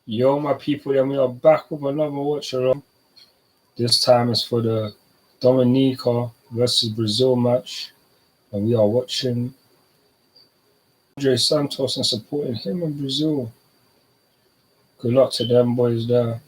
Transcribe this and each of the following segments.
Yo, my people, then we are back with another Watchalong. This time it's for the Dominica versus Brazil match, and we are watching Andrey Santos and supporting him in Brazil. Good luck to them boys there.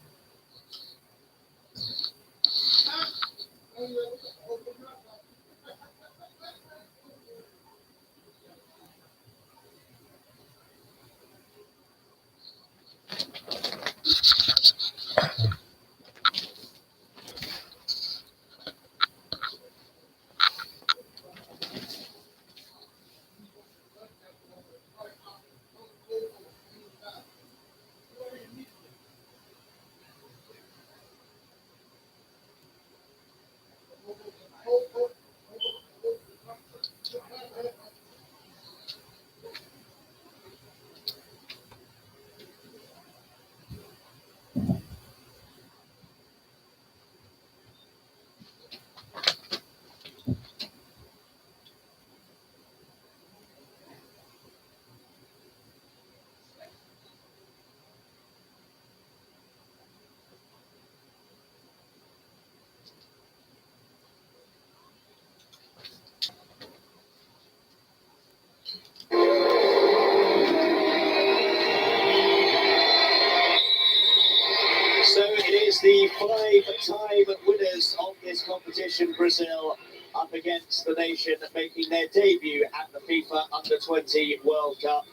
So it is the five-time winners of this competition, Brazil, up against the nation making their debut at the FIFA Under-20 World Cup.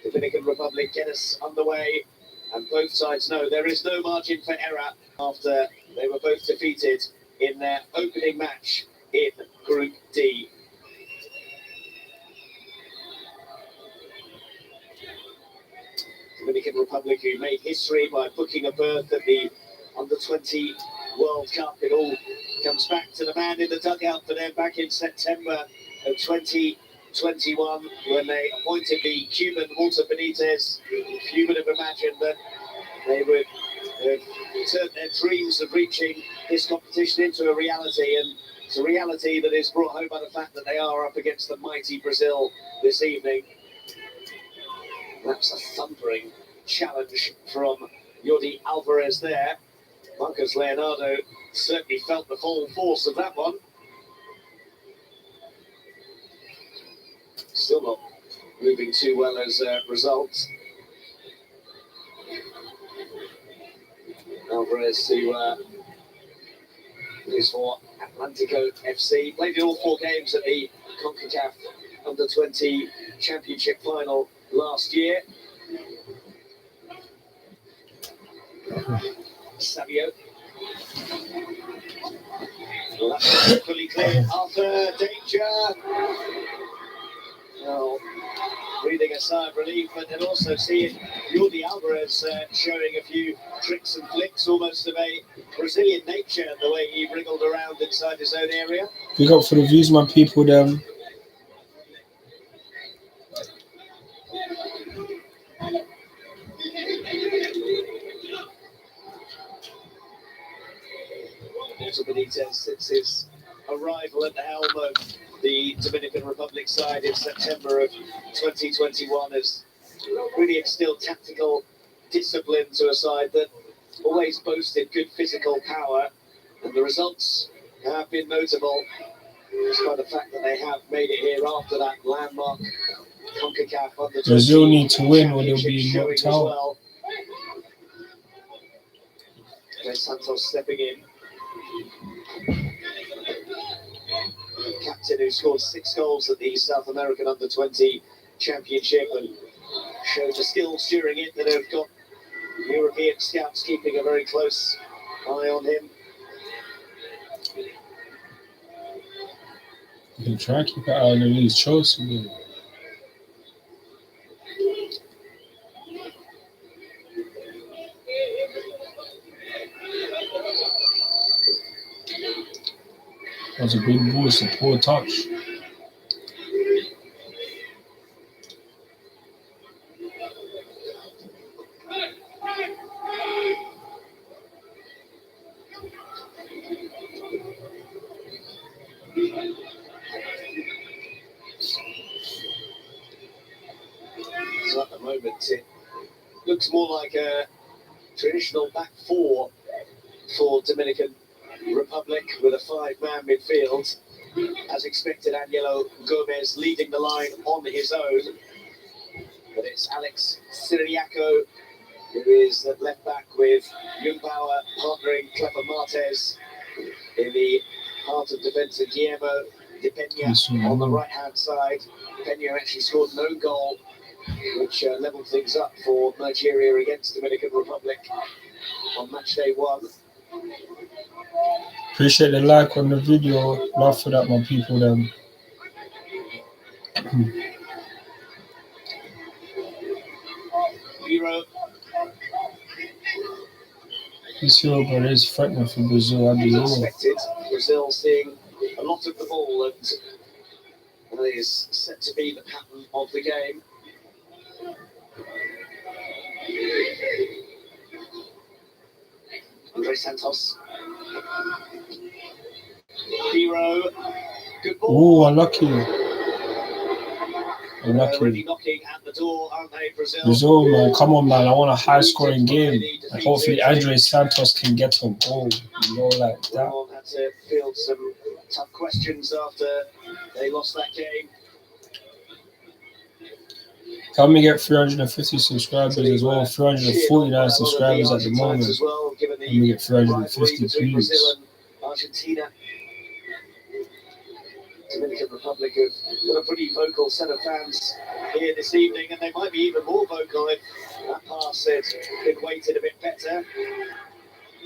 Dominican Republic get us underway, and both sides know there is no margin for error after they were both defeated in their opening match in Group D. Dominican Republic, who made history by booking a berth at the Under-20 World Cup. It all comes back to the man in the dugout for them back in September of 2021 when they appointed the Cuban Walter Benitez. Few would have imagined that they would turn their dreams of reaching this competition into a reality, and it's a reality that is brought home by the fact that they are up against the mighty Brazil this evening. That's a thundering challenge from Jordi Alvarez there. Marcos Leonardo certainly felt the full force of that one. Still not moving too well as a result. Alvarez, who is for Atlantico FC, played in all 4 games at the CONCACAF Under-20 Championship final last year. Savio. Well, that's fully cleared. Arthur, danger. Well, breathing a sigh of relief, but then also seeing Jordi Alvarez showing a few tricks and flicks, almost of a Brazilian nature, the way he wriggled around inside his own area. Big up for the views, my people, them. Walter Benitez, since his arrival at the helm of the Dominican Republic side in September of 2021, has really instilled tactical discipline to a side that always boasted good physical power, and the results have been notable, despite the fact that they have made it here after that landmark CONCACAF Under-20 Brazil need to win or they'll be knocked out. well. Andrey Santos stepping in. Captain who scored 6 goals at the South American Under-20 Championship and showed the skills during it that have got European scouts keeping a very close eye on him. You can try and keep an eye on these Chelsea. That's a good ball, it's a poor touch. So at the moment, it looks more like a traditional back four for Dominican Republic with a five-man midfield. As expected, Angelo Gomez leading the line on his own. But it's Alex Siriaco who is at left back with Jungbauer partnering Clever Martes in the heart of defence of Guillermo de Peña on the right-hand side. Peña actually scored no goal, which levelled things up for Nigeria against Dominican Republic on match day 1. Appreciate the like on the video. Love for that, my people. Then. Hero. This Europa is threatening for Brazil. I do Expected. Brazil seeing a lot of the ball, and that is set to be the pattern of the game. Andrey Santos. Hero. Good ball. Oh, unlucky. Already knocking at the door, aren't they, Brazil? Brazil, man, come on, man. I want a high-scoring game. And hopefully, Andrey Santos can get a goal. You know, like that. Had to field some tough questions after they lost that game. Help me get 350 subscribers as well. 349 subscribers at the moment. Let me get 350, please. Argentina. Dominican Republic have got a pretty vocal set of fans here this evening, and they might be even more vocal if that pass had been weighted a bit better.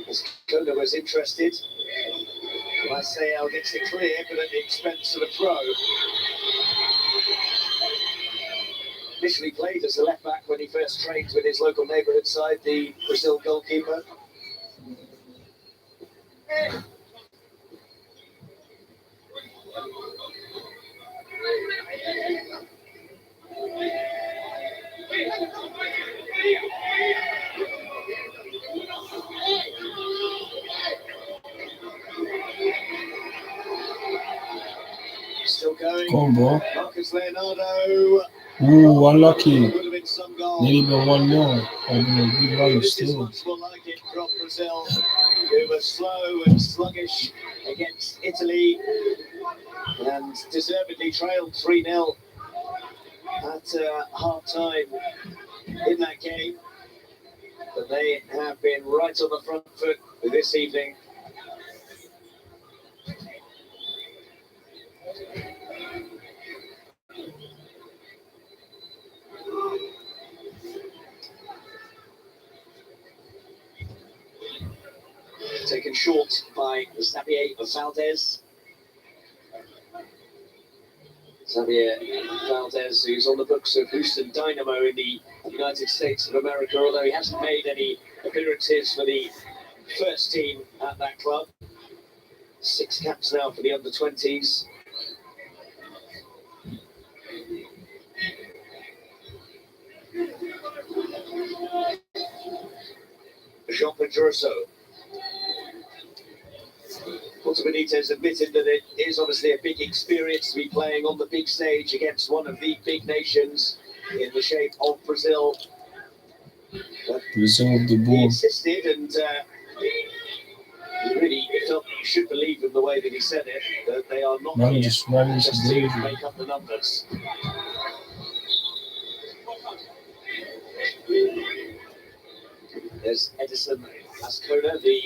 As Kona was interested. Lyceo gets it clear, but at the expense of a throw. Initially played as a left back when he first trained with his local neighbourhood side, the Brazil goalkeeper. Still going. Go on, bro. Marcus Leonardo. Ooh, unlucky. Would have been some goal. Nearly been 1-0. I've been a good run This is still. much more like it from Brazil, who were slow and sluggish against Italy and deservedly trailed 3-0 at half-time in that game. But they have been right on the front foot this evening. Taken short by Xavier Valdez. Xavier Valdez, who's on the books of Houston Dynamo in the United States of America, although he hasn't made any appearances for the first team at that club. 6 caps now for the under-20s. Jean Pedroso. Porto Benitez admitted that it is obviously a big experience to be playing on the big stage against one of the big nations in the shape of Brazil. Brazil with the He ball. insisted, and you really should believe in the way that he said it, that they are not Man, here just running just to to danger. make up the numbers. There's Edison Ascona, the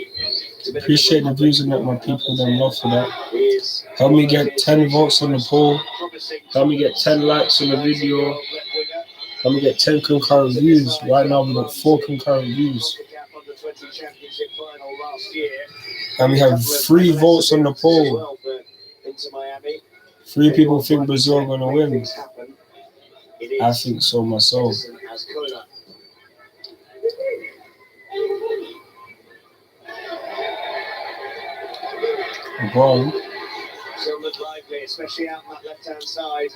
Dominican Appreciate the Republic views on that, my people. Then love for that. is Help me one of get his 10 votes on the poll. promising Help me get 10 likes on the video. winger. Help me get 10 concurrent views. Right now we've got 4 concurrent views. Under-20 championship final last year. And we have 3 votes on the poll. Well for Inter Miami. 3 people think Brazil are going to win. Things happen. It I is think so myself. Edison Ascona. Wrong. Still look lively, especially out on that left-hand side.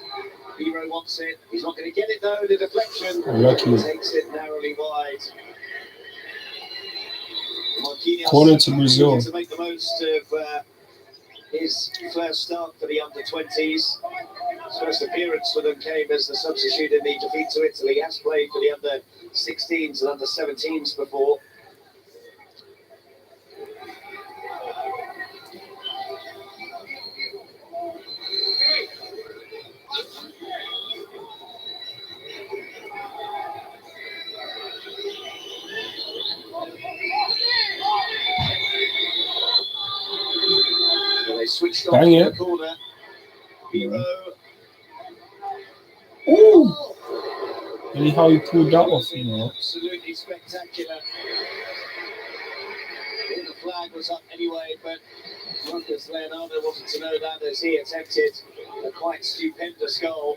Hero wants it. He's not going to get it though. The deflection Lucky. takes it narrowly wide. Marquinhos Corner to Brazil. looking to make the most of his first start for the under-20s. His first appearance for them came as the substitute in the defeat to Italy. He has played for the under-16s and under-17s before. shot Bang in it. the corner. Hero. Ooh! Really how he pulled that off, you know. Absolutely spectacular. The flag was up anyway, but Marcus Leonardo wasn't to know that as he attempted a quite stupendous goal.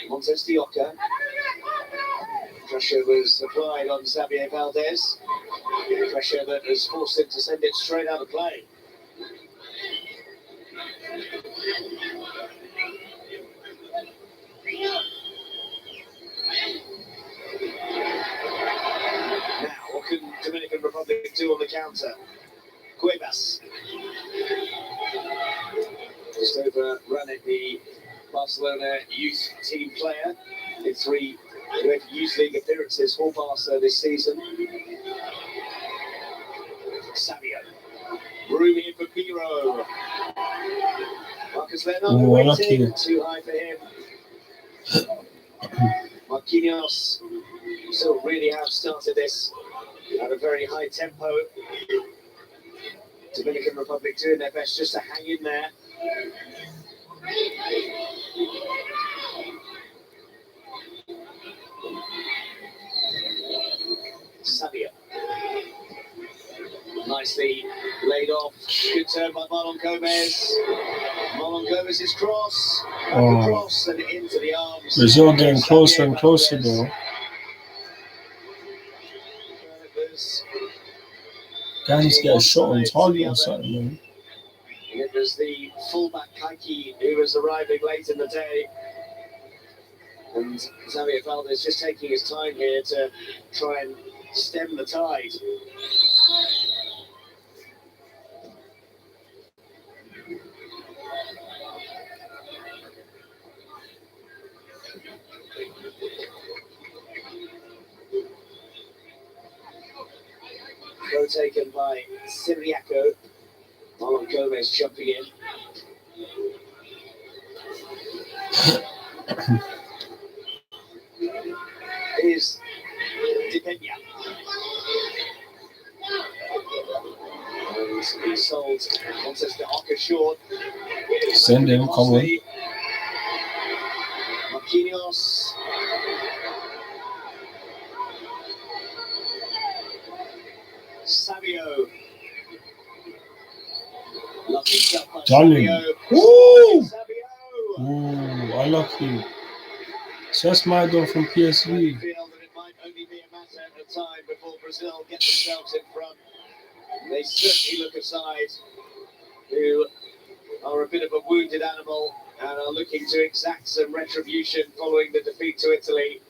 Montes de Oca. Pressure was applied on Xavier Valdez. Pressure that has forced him to send it straight out of play. Now, what can Dominican Republic do on the counter? Cuevas. Just overrun it, the Barcelona youth team player in 3 UEFA Youth League appearances for Barca this season. Savio. Room here for Piro. Marcus Leonardo waiting. Too high for him. Marquinhos still really have started this at a very high tempo. Dominican Republic doing their best just to hang in there. Savio. Nicely laid off. Good turn by Marlon Gomez. Marlon Gomez's cross. Cross and into the arms. Brazil getting closer and closer though. Guys get a shot on target or something, man. It was the fullback Kaiki who was arriving late in the day. And Xavier Valdez just taking his time here to try and stem the tide. Throw taken by Siriaco. Marlon Gomez jumping in. Here's Depena. And he sold Montes de Oca short. Send him, come on. Marquinhos. Savio. Lovely stuff by Savio. Ooh! Savio. Ooh, unlucky. Just my goal from PSV. I feel that it might only be a matter of time before Brazil get themselves in front. They certainly look a side who are a bit of a wounded animal and are looking to exact some retribution following the defeat to Italy.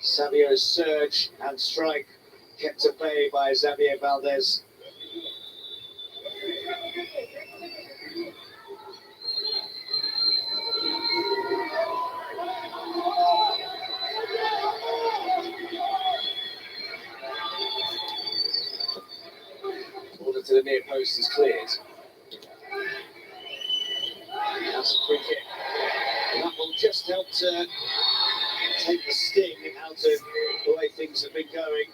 Savio's surge and strike kept at bay by Xavier Valdez. Order to the near post is cleared. That's a free kick. And that will just help to take the sting out of the way things have been going.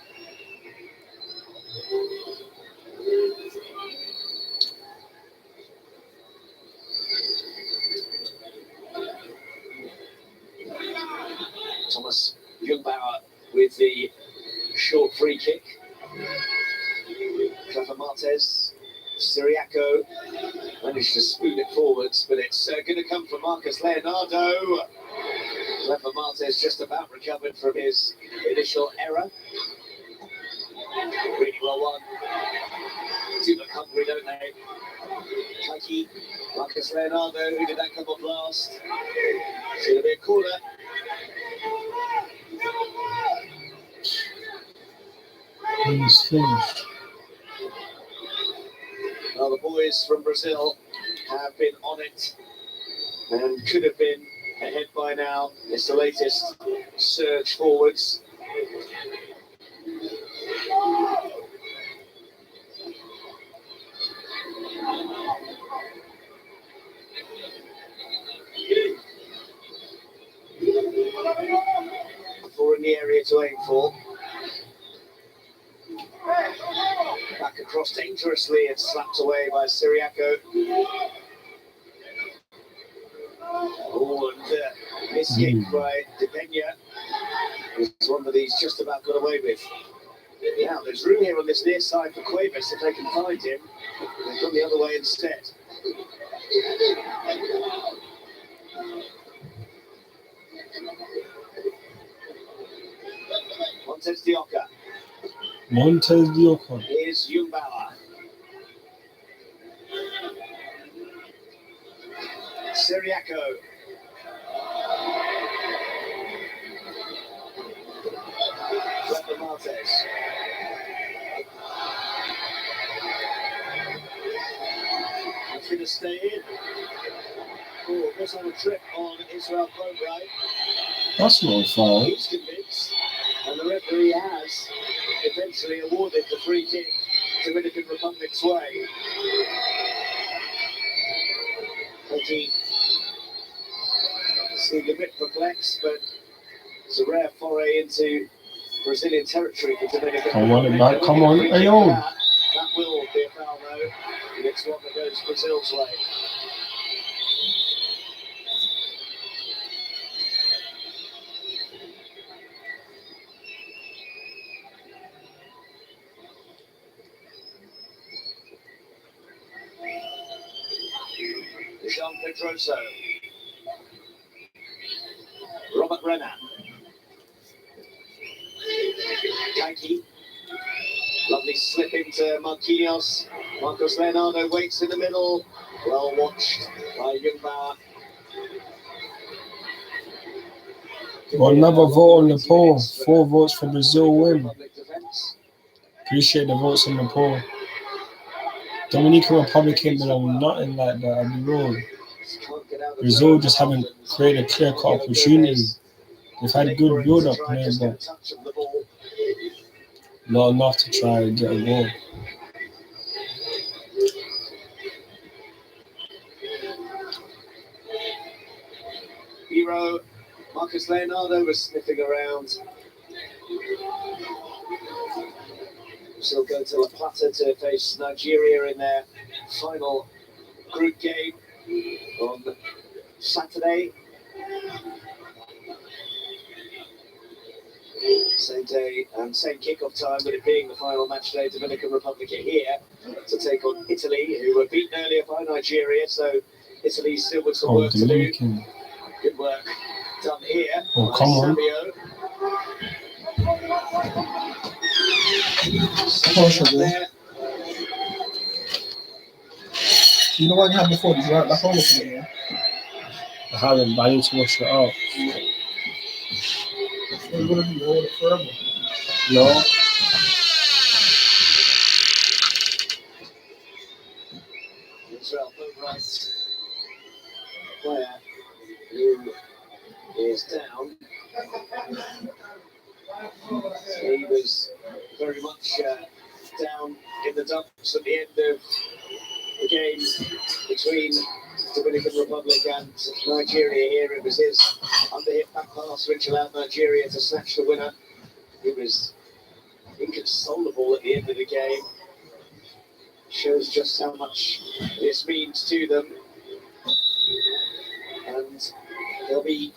Thomas Jungbauer with the short free kick. Martes. Siriaco managed to spoon it forwards, but it's going to come from Marcus Leonardo. Clever Martes just about recovered from his initial error. Really well won. Do look hungry, don't they? Mikey, Marcus Leonardo, who did that come off last? It's going to be a corner. He's finished. Well, the boys from Brazil have been on it and could have been ahead by now. It's the latest surge forwards. Four in the area to aim for. Back across dangerously and slapped away by Siriaco. Oh, and escape by Depena. It's one that he's just about got away with. Now, there's room here on this near side for Cuevas if they can find him. They've gone the other way instead. Montes de Oca. Montes de Oca. Here's Jungbauer. Siriaco. Clever Martes. That's going to stay in. Oh, goes on a trip on Israel Bobright. That's not a foul. He's convinced, and the referee has eventually awarded the free kick Dominican Republic's way. He seemed a bit perplexed, but it's a rare foray into Brazilian territory for Dominican Republic. I want it back. Come on, Ayo. That will be a foul, though. And it's one that goes Brazil's way. Jean Pedroso. Robert Renner. Yankee. Lovely slip into Marquinhos. Marcos Leonardo waits in the middle. Well watched by Jungbauer. Well, another vote on the poll. 4 votes for Brazil win. Appreciate the votes on the poll. Dominican Republic ain't been on nothing like that, I'll be real. Brazil just haven't created a clear-cut opportunity. They've had good build-up play, but not enough to try and get a goal. Hero Marcus Leonardo was sniffing around. Still go to La Plata to face Nigeria in their final group game on Saturday. Same day and same kickoff time, with it being the final match day. Dominican Republic are here to take on Italy, who were beaten earlier by Nigeria, so Italy still with some work Dominican. to do. Good work done here. Oh, come on. There. You know what you had before? Did you write back over to me? I haven't, but I need to wash it out. What are you going to do? Hold it forever? No. Israel Bobright player who is down. He was very much down in the dumps at the end of the game between Dominican Republic and Nigeria here. It was his underhit back pass which allowed Nigeria to snatch the winner. He was inconsolable at the end of the game. Shows just how much this means to them. And they'll be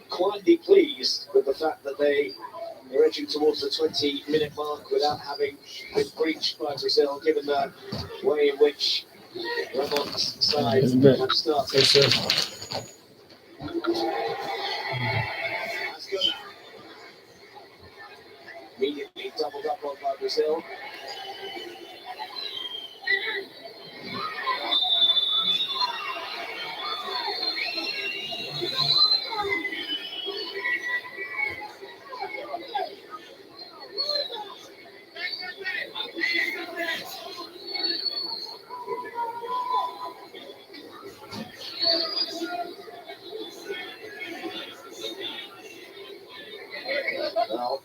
quietly pleased with the fact that they They're edging towards the 20-minute mark without having been breached by Brazil, given the way in which Ramon's side have started. That's good. Immediately doubled up on by Brazil. Well,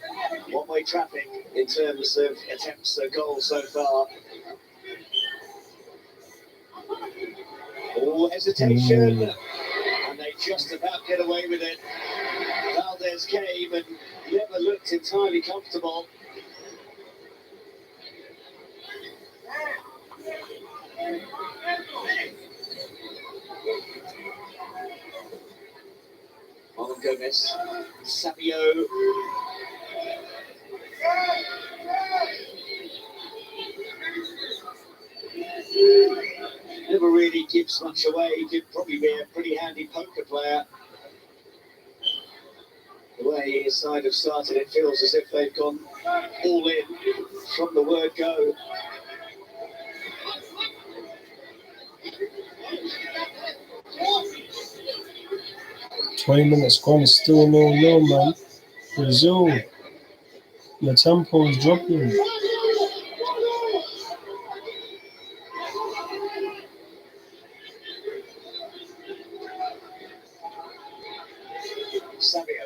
one-way traffic in terms of attempts at goals so far. Oh, hesitation, and they just about get away with it. Valdez came and never looked entirely comfortable. Marlon Gomez, Sabio. Never really gives much away. He could probably be a pretty handy poker player. The way his side have started, it feels as if they've gone all in from the word go. "20 minutes gone, it's still 0-0, man. Brazil, your tempo is dropping." Sabio.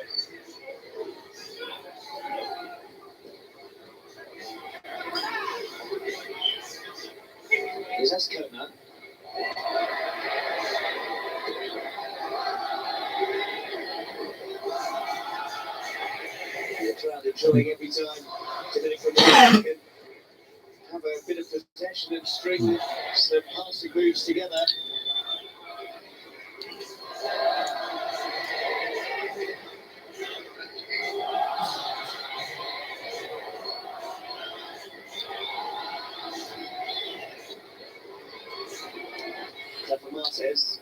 Is that Kona? The crowd enjoying every time Dominican Republic can have a bit of possession and string some passing moves together. Clever Martes.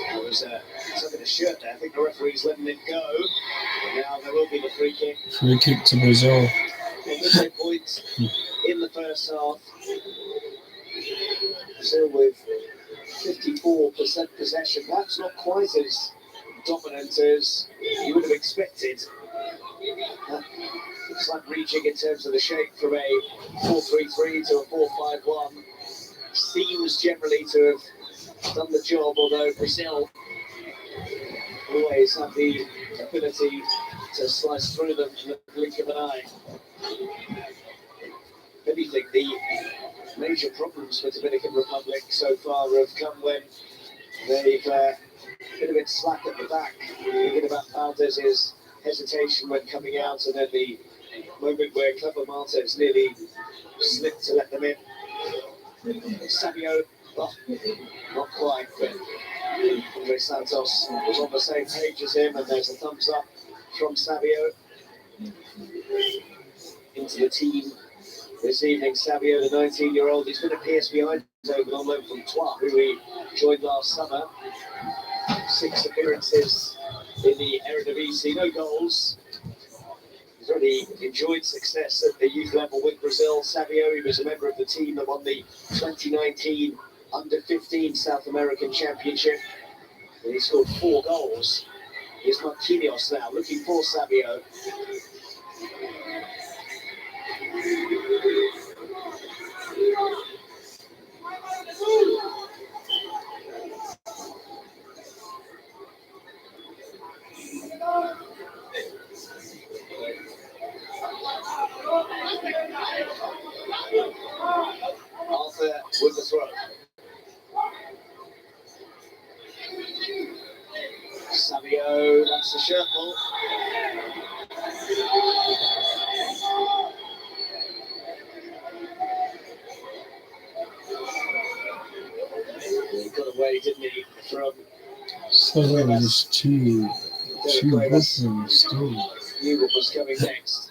There was something in the shirt there. I think the referee's letting it go. Now there will be the free kick. Free kick to Brazil. Well, points in the first half. Brazil with 54% possession. Perhaps not quite as dominant as you would have expected. Looks like reaching in terms of the shape from a 4-3-3 to a 4-5-1. Seems generally to have done the job, although Brazil always have the ability to slice through them in the blink of an eye. If anything, the major problems for Dominican Republic so far have come when they've been a bit slack at the back. Thinking about Valdez's hesitation when coming out, and then the moment where Clever Martes nearly slipped to let them in. Sabio, well, not quite, but Andrey Santos was on the same page as him, and there's a thumbs up from Sabio into the team this evening. Sabio, the 19-year-old, he's been at PSV Eindhoven on loan from Troyes, who we joined last summer. 6 appearances in the Eredivisie, no goals. He's already enjoyed success at the youth level with Brazil. Sabio, he was a member of the team that won the 2019 Under-15 South American Championship. And he scored 4 goals. Here's Marquinhos now, looking for Sabio. Arthur with the throw. Sabio, that's the shirt ball. away, didn't he? From So that was just two good things still. knew what was coming next.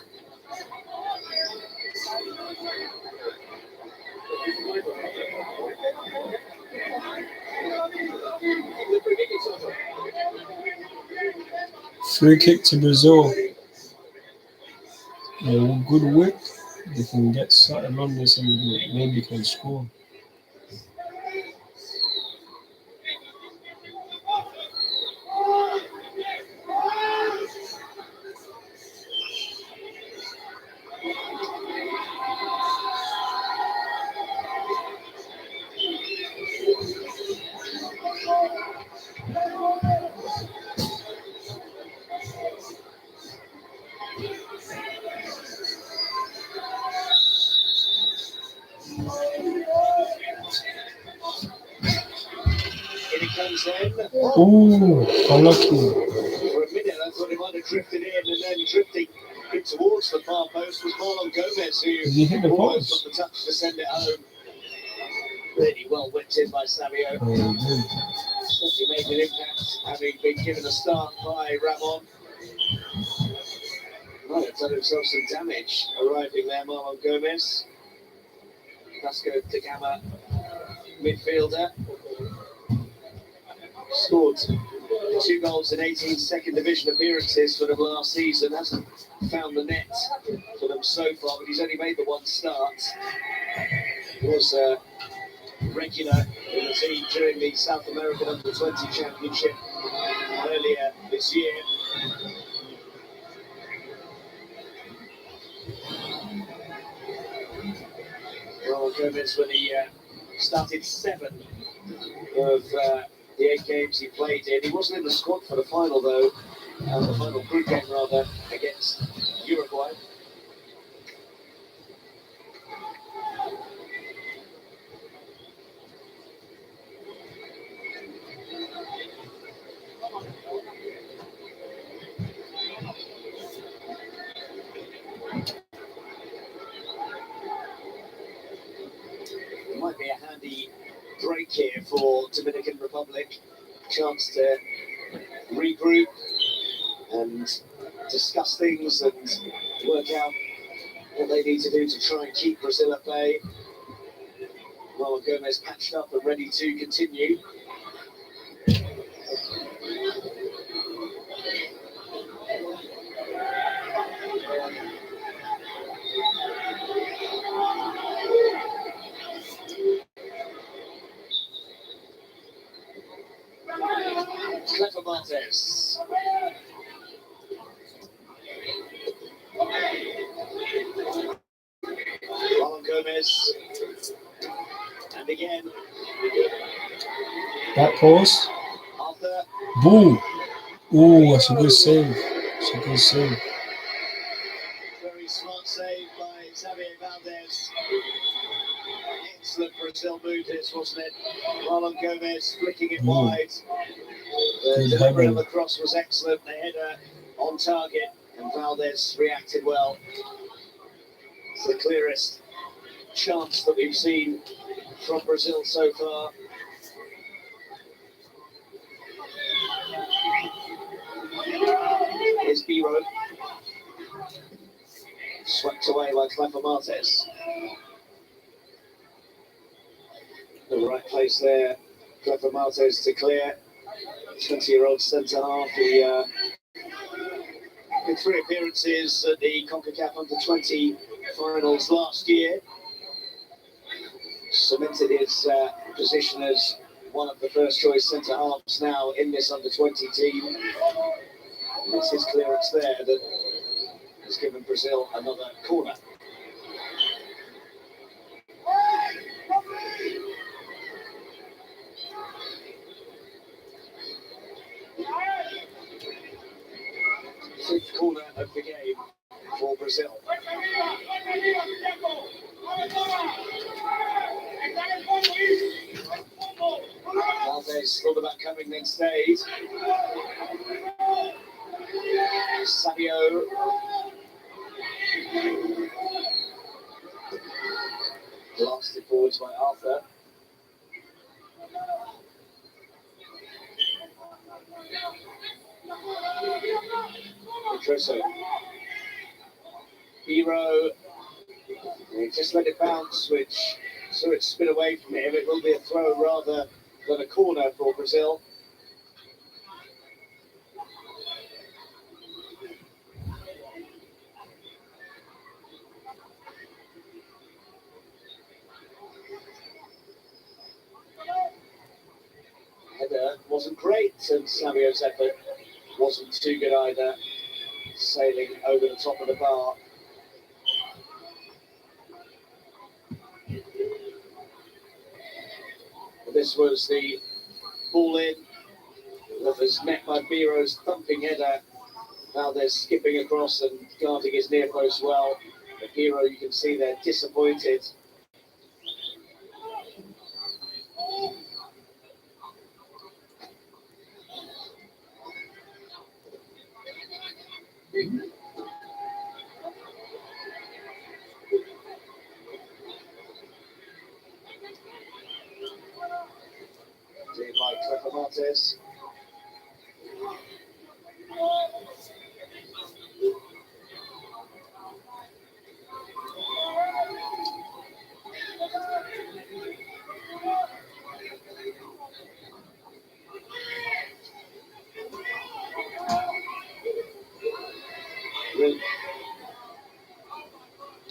Free kick to Brazil. Yeah, good whip. They can get something on this and maybe can score. In it comes then. Ooh, unlucky. For a minute, I thought he might have drifted in, and then drifting in towards the far post was Marlon Gomez, who Did he hit the almost post? got the touch to send it home. Really well whipped in by Savio. Oh, he did. Certainly made an impact, having been given a start by Ramon. Might have done himself some damage arriving there, Marlon Gomez. Vasco da Gama, midfielder. Scored 2 goals in 18 second division appearances for them last season. Hasn't found the net for them so far, but he's only made the one start. He was regular in the team during the South American Under-20 Championship earlier this year. Raul Gomez, when he started 7 of the 8 games he played in. He wasn't in the squad for the final though, the final group game rather, against Uruguay. It might be a handy break here for Dominican Republic. Chance to regroup and discuss things and work out what they need to do to try and keep Brazil at bay. Marlon Gomez patched up and ready to continue. Clever Martes. Marlon Gomez. And again. That post. Arthur. Boom. Ooh, that's a good save. That's a good save. Very smart save by Xavier Valdez. Excellent Brazil move this, wasn't it? Marlon Gomez flicking it wide. The delivery of the cross was excellent. The header on target, and Valdez reacted well. It's the clearest chance that we've seen from Brazil so far. Here's Biro. Swept away by Clever Martes. The right place there. Clever Martes to clear. 20-year-old centre-half. He did 3 appearances at the CONCACAF Under-20 finals last year. Cemented his position as one of the first-choice centre-halves now in this Under-20 team. And it's his clearance there that has given Brazil another corner. Fifth corner of the game for Brazil. Valdez thought about coming, then stayed. Savio. Blasted forwards by Arthur. Tresso. Hero, just let it bounce, which saw it spin away from him. It will be a throw rather than a corner for Brazil. Header wasn't great, and Savio's effort wasn't too good either, sailing over the top of the bar. This was the ball in that was met by Biro's thumping header. Now they're skipping across and guarding his near post well. But Hero, you can see they're disappointed. By Clever Martes.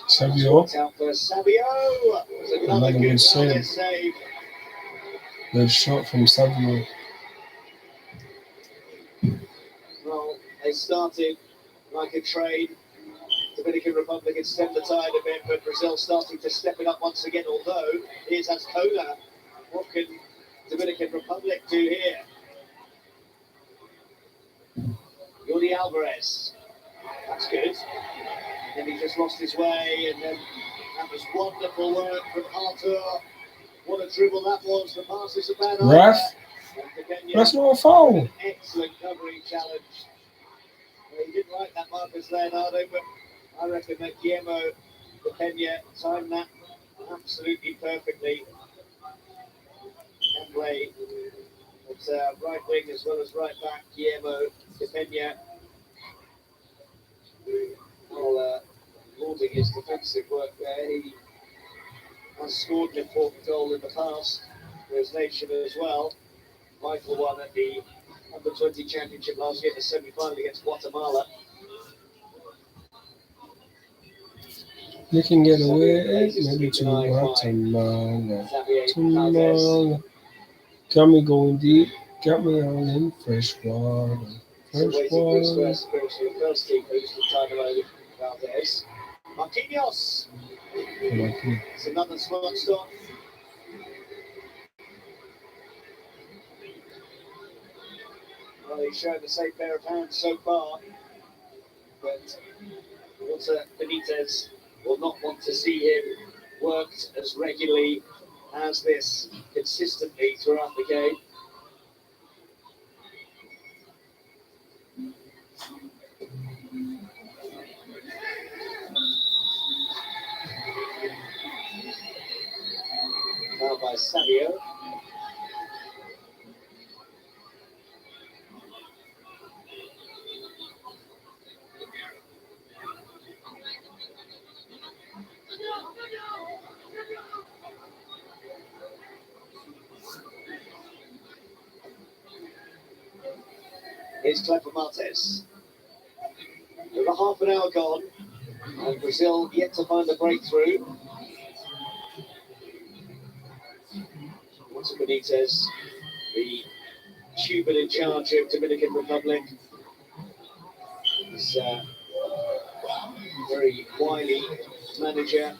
Savio. Out for Savio. Another good save. Good shot from Savio. Well, they started like a train. Dominican Republic had stemmed the tide a bit, but Brazil starting to step it up once again. Although, here's Ascona. What can Dominican Republic do here? Jordi Alvarez. That's good. And he just lost his way, and then that was wonderful work from Arthur. What a dribble that was. The passes are bad. Ref? That's not a foul. Excellent covering challenge. Well, he didn't like that Marcus Leonardo, but I reckon that Guillermo de Pena timed that absolutely perfectly. Can play at right wing as well as right back. Guillermo de Pena. Well, lauding his defensive work there. He has scored an important goal in the past for his nation as well. Vital one at the Under-20 Championship last year, the semi-final against Guatemala. You can get away, maybe to Guatemala. Got me going deep, got me all in fresh water. Fresh water. First team boost in time alone, Valdez. Marquinhos. It's another smart stop. Well, he's shown the same pair of hands so far, but Walter Benitez will not want to see him worked as regularly as this consistently throughout the game. Now by Savio. Here's Clever Martes. Over half an hour gone, and Brazil yet to find a breakthrough. Walter Benitez, the Cuban in charge of Dominican Republic, is a very wily manager.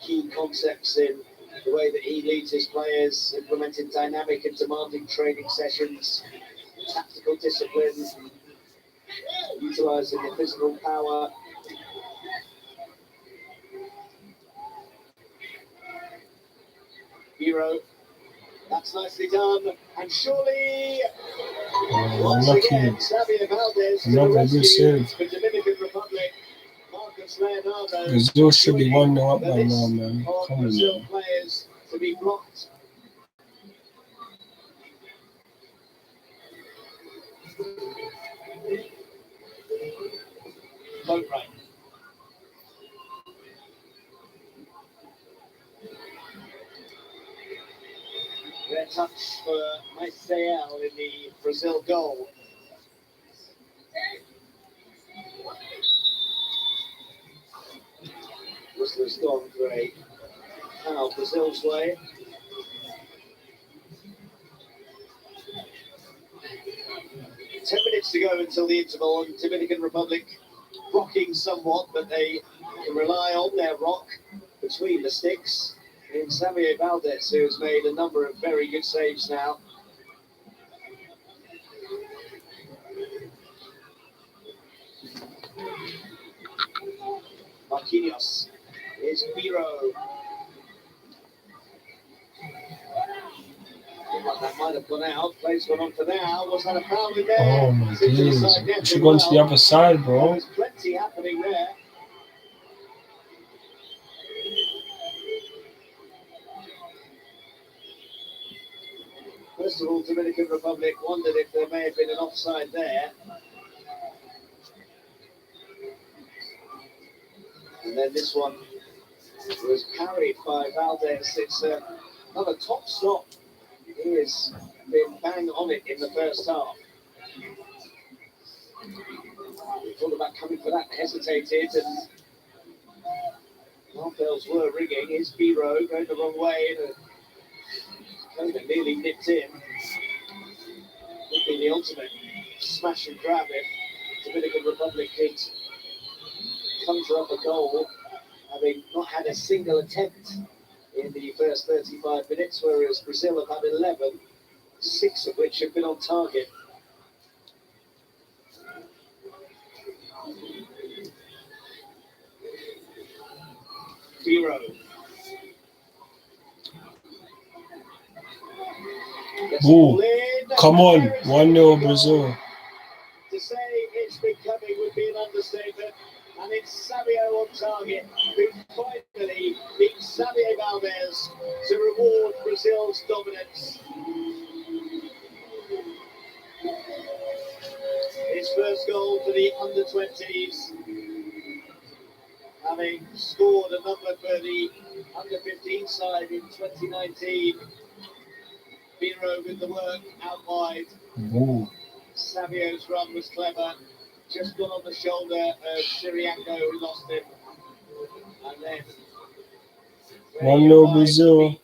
Key concepts in the way that he leads his players, implementing dynamic and demanding training sessions, tactical discipline, utilising the physical power. Hero, that's nicely done, and surely once again, Savio Valdez to the rescue for Dominican Republic. Marcus Leonardo. Brazil should be 1-0 up by now, man. Come on, man. Players to be blocked. touch for Maciel in the Brazil goal. Whistler's gone for a foul Brazil's way. Ten minutes to go until the interval. Dominican Republic rocking somewhat, but they can rely on their rock between the sticks in Xavier Valdez, who has made a number of very good saves now. Marquinhos is Biro. That might have gone out. Plays one on for now. Was that a foul in there? Oh my days. We should go to the other side, bro. There's plenty happening there. First of all, Dominican Republic wondered if there may have been an offside there. And then this one was carried by Valdez. It's another top stop. He has been bang on it in the first half. We thought about coming for that, hesitated, and half bells were ringing. Here's Biro going the wrong way. And nearly nipped in. Would be the ultimate smash and grab if Dominican Republic could conjure up a goal, having not had a single attempt in the first 35 minutes, whereas Brazil have had 11, 6 of which have been on target. Biro. Ooh, come on, 1-0 Brazil. To say it's been coming would be an understatement, and it's Savio on target who finally beats Xavier Valdez to reward Brazil's dominance. His first goal for the under-20s, having scored a number for the under-15 side in 2019. Biro with the work out wide. Ooh. Savio's run was clever. Just got on the shoulder of Sirianko, who lost him. And then 1-0 Brazil.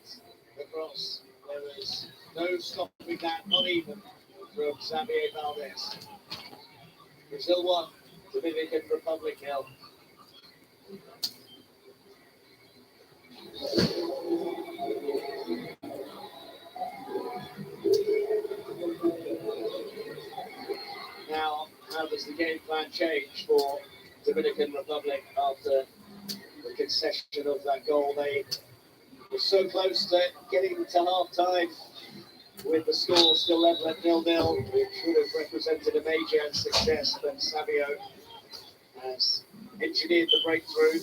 Across. There was no stopping that, not even from Xavier Valdez. Brazil 1, Dominican Republic 0. Now, how does the game plan change for Dominican Republic after the concession of that goal? They were so close to getting to half-time with the score still level at 0-0, which would have represented a major success, but Savio has engineered the breakthrough.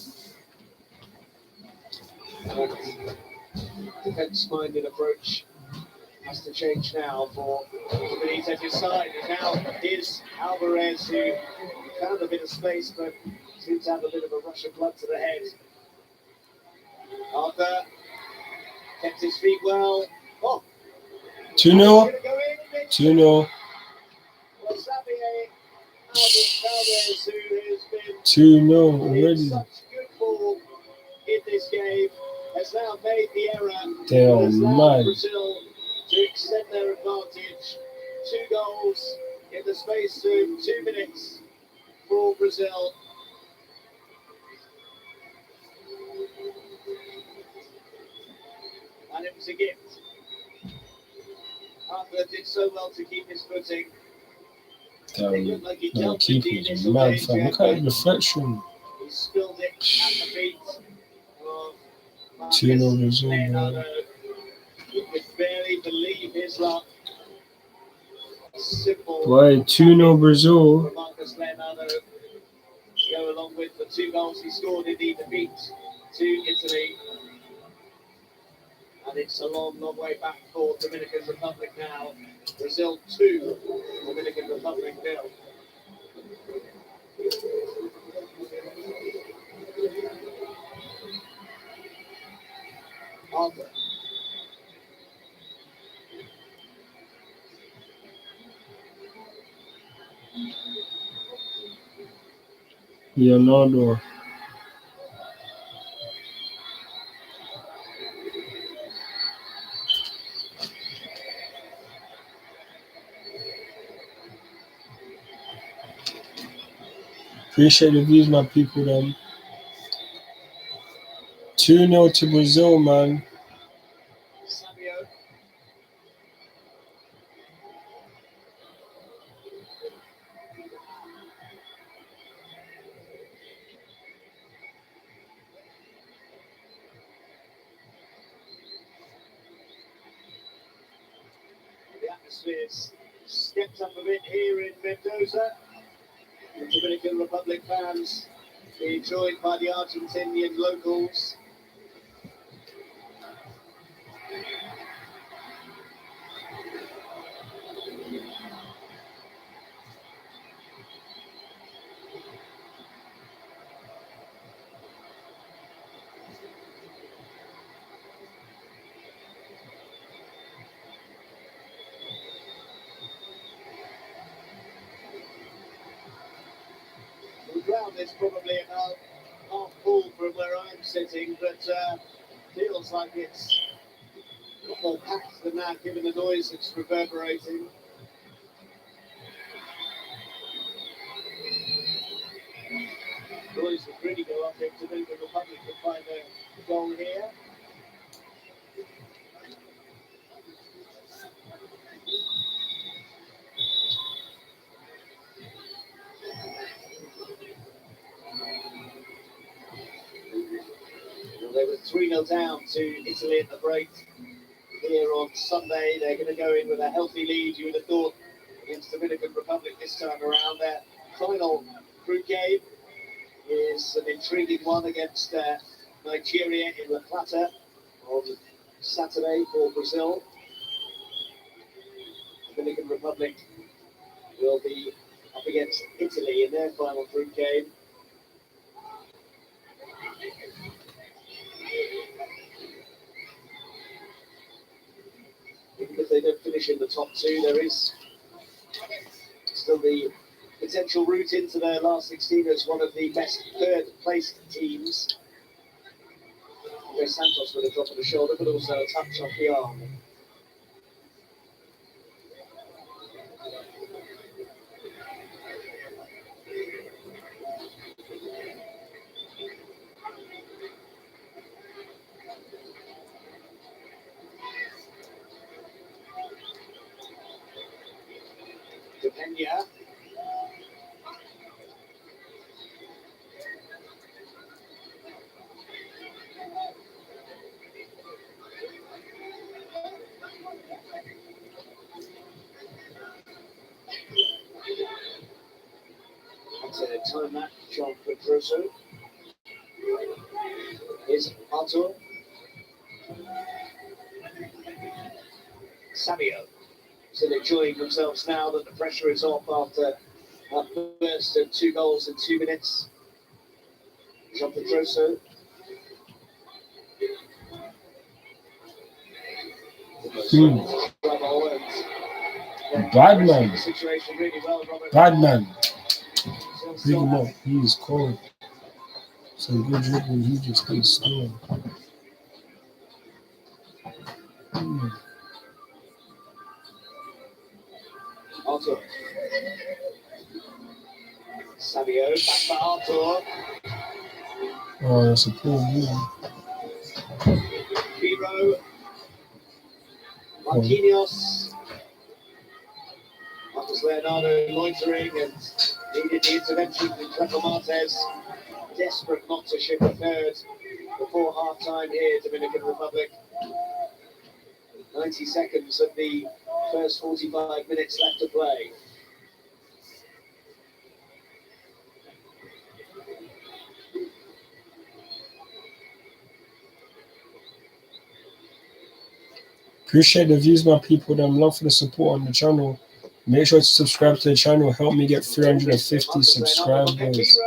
Defence-minded approach has to change now for Benitez's side. And now is Alvarez, who found a bit of space but seems to have a bit of a rush of blood to the head. Arthur kept his feet well. Oh! 2-0. 2-0. Well, Xavier Alvarez, who has been 2-0 in already. such good form in this game, has now made the error. They are Has allowed mad. Brazil to extend their advantage. 2 goals in the space of 2 minutes for Brazil. And it was a gift. Arthur did so well to keep his footing. It looked like he No, dealt with the keeper's initial mad, danger, fam. Look at but the reflection. he spilled it at the feet of Marcus 2-0 Brazil, Leonardo. man. He could barely believe his luck. Simple. Boy, 2-0 Brazil. For Marcus Leonardo to go along with the 2 goals he scored in the defeat to Italy. And it's a long, long way back for Dominican Republic now. Brazil 2, Dominican Republic 0. Arthur. Leonardo. Appreciate the views, my people. Them 2-0 to Brazil, man. Savio. The atmosphere's stepped up a bit here in Mendoza. The Dominican Republic fans being joined by the Argentinian locals. The ground is probably about half full from where I'm sitting, but feels like it's got more packed than that given the noise that's reverberating. Noise would really go up if the Dominican Republic could find a goal here. Well, they were 3-0 down to Italy at the break here on Sunday. They're going to go in with a healthy lead, you would have thought, against the Dominican Republic this time around. Their final group game is an intriguing one against Nigeria in La Plata on Saturday for Brazil. The Dominican Republic will be up against Italy in their final group game. Even if they don't finish in the top two, there is still the potential route into their last 16 as one of the best third-placed teams. Andrey Santos with a drop of the shoulder, but also a touch off the arm. Depenya. That's a time that John Pedroso. Here's Artur. Savio. So they're enjoying themselves now that the pressure is off after that burst of 2 goals in 2 minutes. John Pedroso. Bad man. Situation really well, Robert. Bad man. Big him up. He is cold. So good dribbling. He just keeps scoring. Artur. Savio, back for Artur. Oh, that's a cool move. Biro. Marquinhos. Marcus Leonardo loitering and needed the intervention from Cleco Martes. Desperate not to ship a third before half-time here, Dominican Republic. 90 seconds of the first 45 minutes left to play. Appreciate the views, my people. Them love for the support on the channel. Make sure to subscribe to the channel. Help me get 350 subscribers.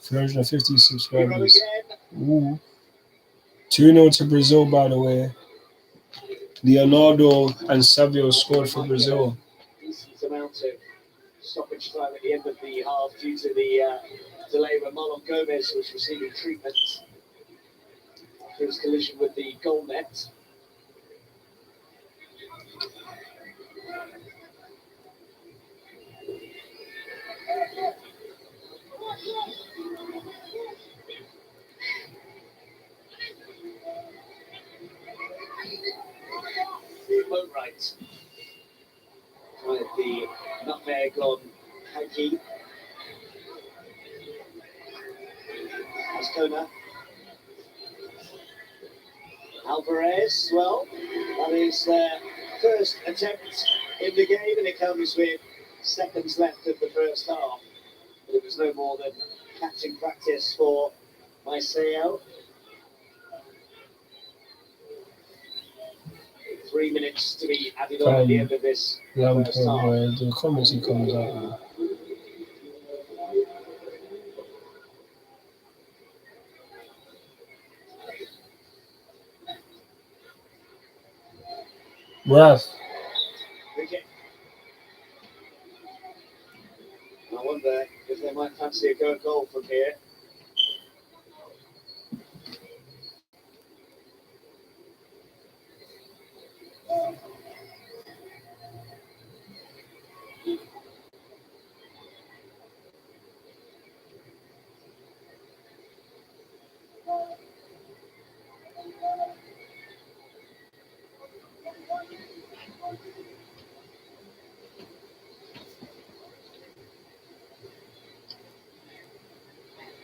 350 subscribers. Ooh. 2-0 to Brazil, by the way. Leonardo and Savio scored for Brazil. Decent amount of stoppage time at the end of the half due to the delay when Marlon Gomez was receiving treatment after his collision with the goal net. Boatwright tried the nutmeg on Hanky. Ascona. Alvarez, well, that is their first attempt in the game, and it comes with seconds left of the first half. But it was no more than catching practice for Maiseo. 3 minutes to be added on at the end of this first half. The comments he comes out with. Ref. Wicket. I wonder if they might fancy a go at goal from here.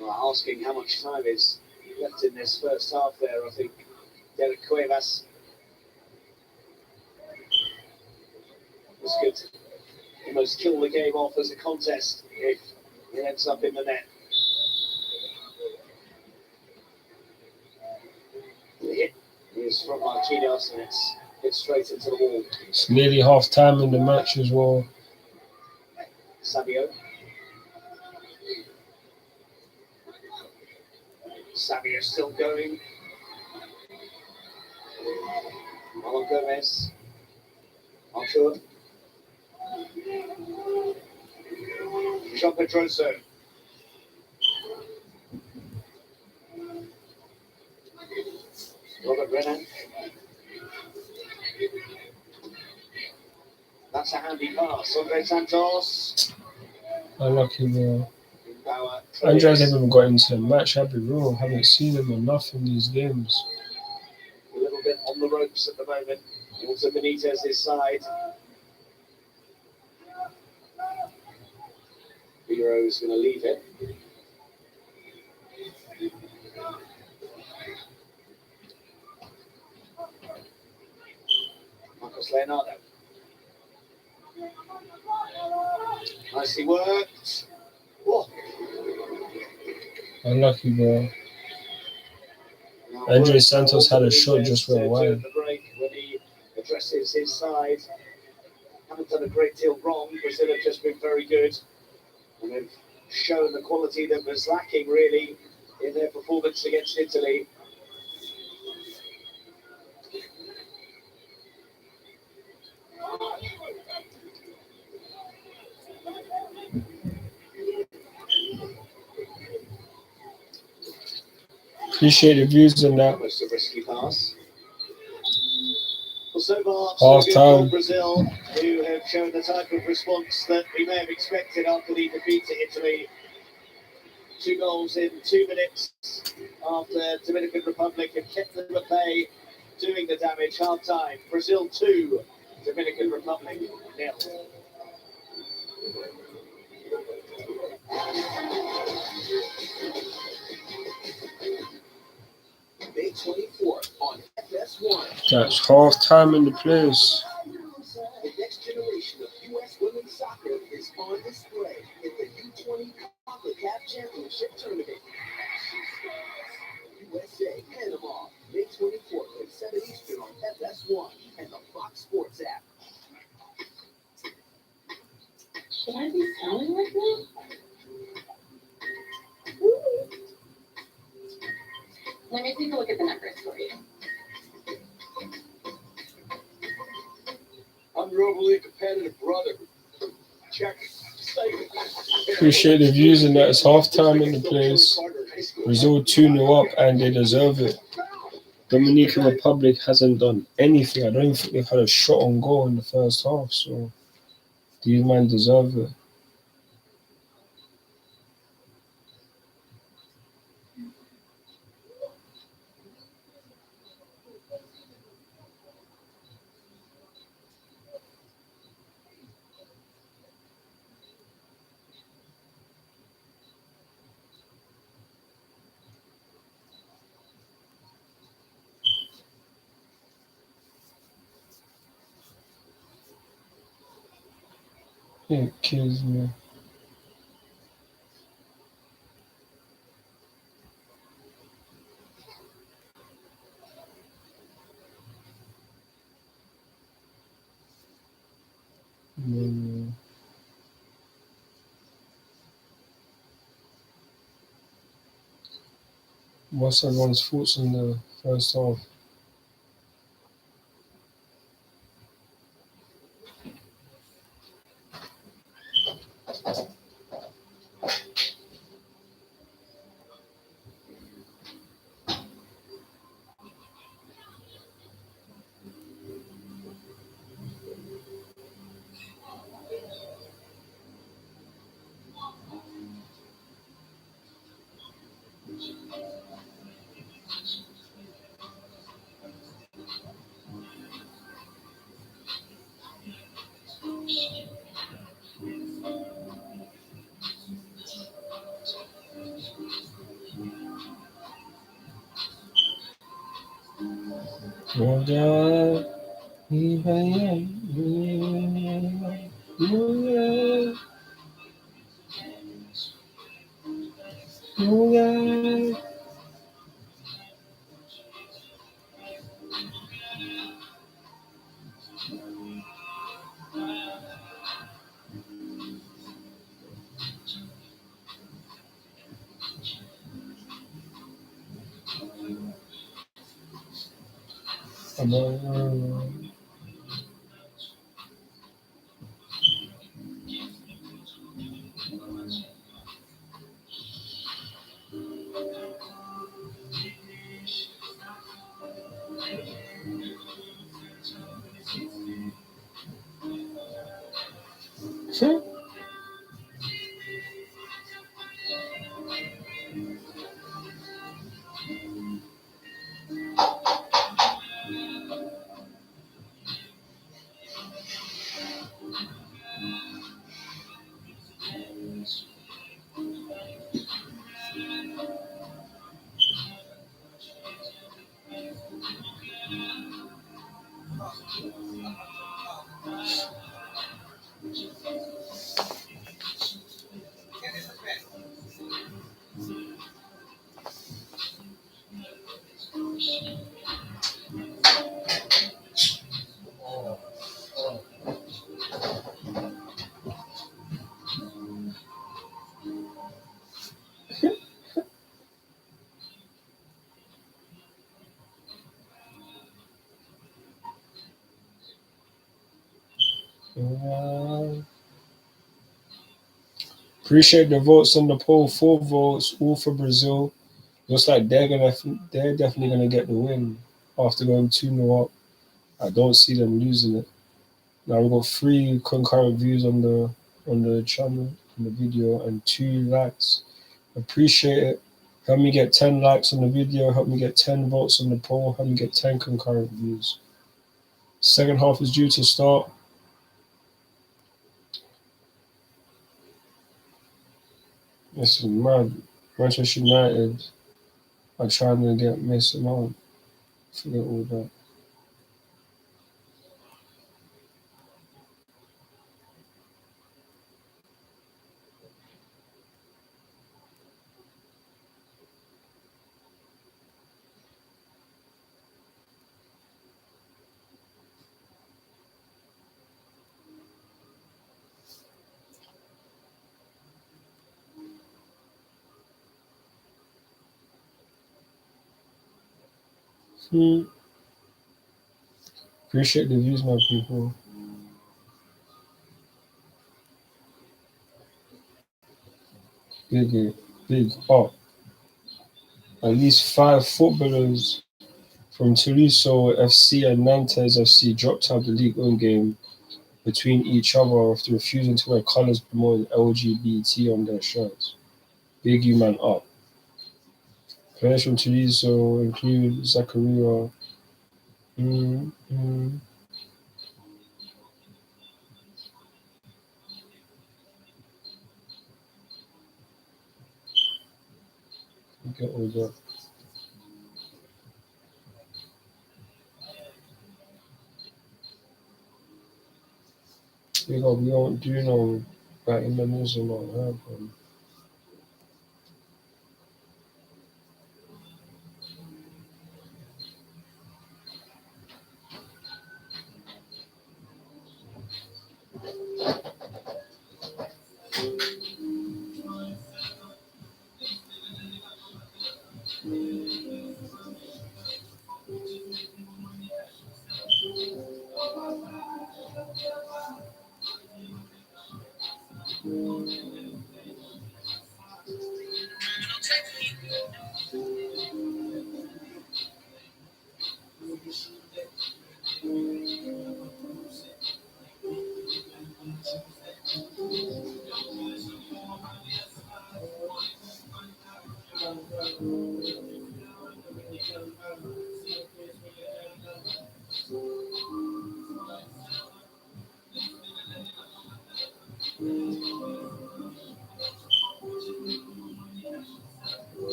Well, asking how much time is left in this first half there, I think Derek Cuevas was good. Almost kill the game off as a contest if it ends up in the net. The hit is from Marquinhos and it's hit straight into the wall. It's nearly half time in the match as well. Savio. Savio still going. Marlon Gomez. Arthur. Jean Pedroso. Robert Brennan. That's a handy pass. Andrey Santos. Unlucky, bro. Andrey's haven't got into the match, I'll be real. Haven't seen him enough in these games. A little bit on the ropes at the moment. Also Benitez's side. Hero's going to leave it. Marcos Leonardo. Nicely worked. Whoa. Unlucky, bro. Andrey Santos had a shot just went wide. The break when he addresses his side. Haven't done a great deal wrong. Brazil have just been very good. And they've shown the quality that was lacking, really, in their performance against Italy. Appreciate the views on that. Almost a risky pass. Well, so far, Half so good time. for Brazil, who have shown the type of response that we may have expected after the defeat to Italy. 2 goals in 2 minutes after Dominican Republic have kept them at bay, doing the damage. Half time. Brazil 2, Dominican Republic 0. May 24th on FS1. That's half time in the place. The next generation of U.S. women's soccer is on display in the U20 CONCACAF Championship Tournament. USA, Panama, May 24th at 7 Eastern on FS1 and the Fox Sports app. Should I be selling right now? Let me take a look at the numbers for you. Unruly competitive brother. Check. Stay Appreciate the views and that it's halftime in the place. Brazil 2-0 up and they deserve it. Dominican Republic hasn't done anything. I don't even think they've had a shot on goal in the first half, so these men deserve it. It kills me. What's everyone's thoughts on the first half? Appreciate the votes on the poll. 4 votes, all for Brazil. Looks like they're definitely gonna get the win after going 2-0 up. I don't see them losing it. Now we've got 3 concurrent views on the channel, on the video, and 2 likes. Appreciate it. Help me get 10 likes on the video. Help me get 10 votes on the poll. Help me get 10 concurrent views. Second half is due to start. This is mad. Manchester United are trying to get Mason Mount. Forget all that. Appreciate the views, my people. big up. At least 5 footballers from Treviso FC and Nantes FC dropped out the League One game between each other after refusing to wear colours promoting LGBT on their shirts. Big you man up. Players from Treviso include Zakaria. Mm, mm, get all that. We don't do know about Indonesia not happen.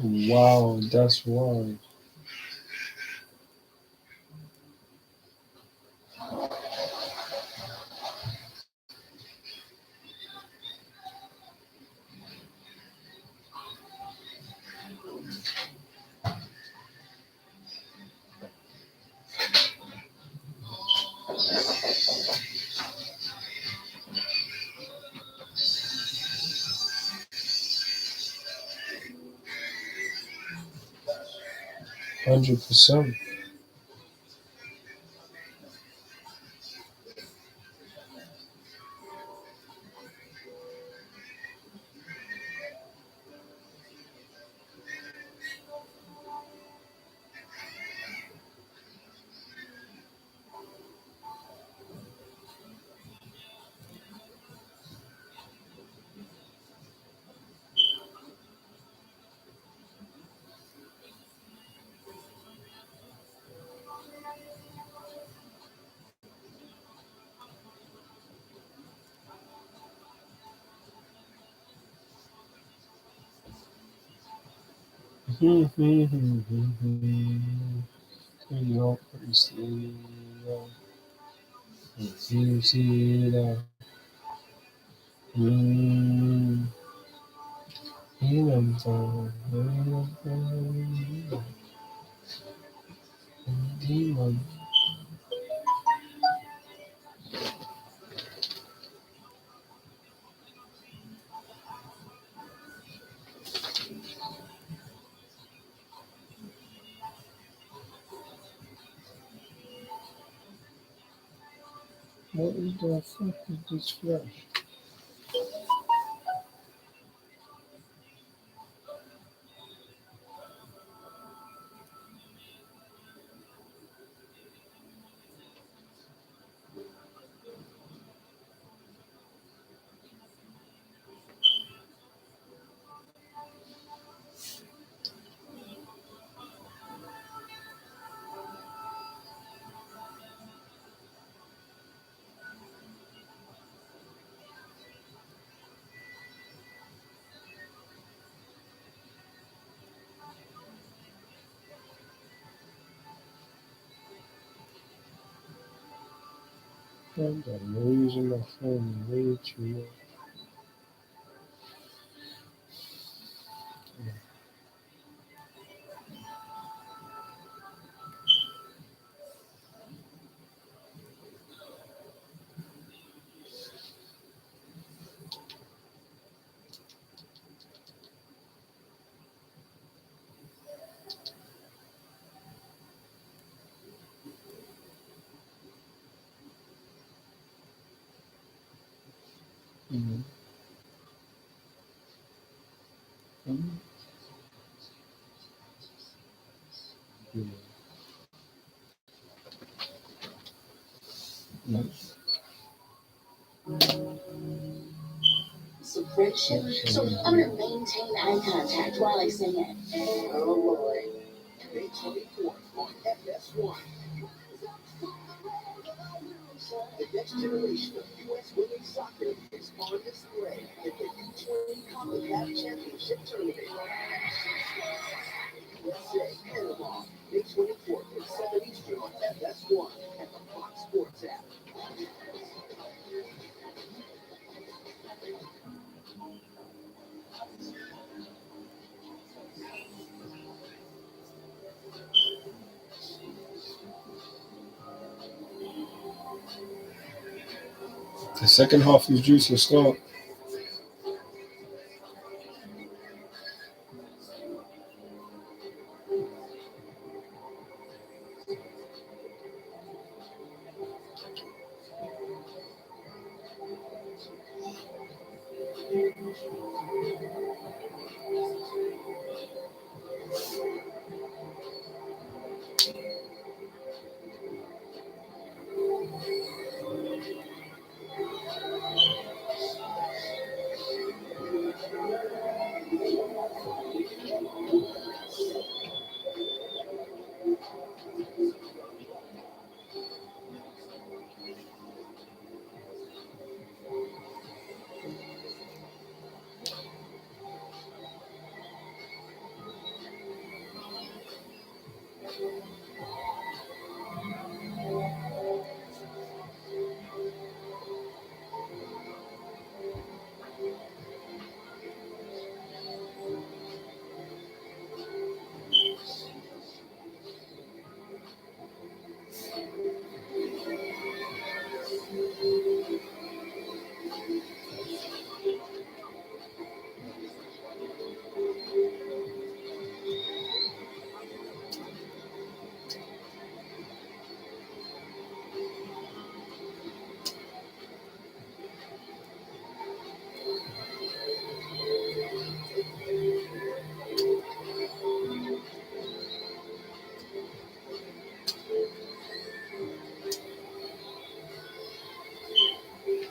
Wow, that's wild. 100%. Yo, see you see that. Mm, demon. What is the fuck is this flash? friend. I'm using my phone way too much. Mhm. Mhm. Yeah. Nice. Some friction. So I'm gonna maintain eye contact while I sing it. Oh Lord. May 24th on FS1. The next generation of U.S. women's soccer is on display in the U20 CONCACAF Championship Tournament. USA, Panama, May 24th at 7 Eastern on FS1 and the Fox Sports app. The second half is due to start.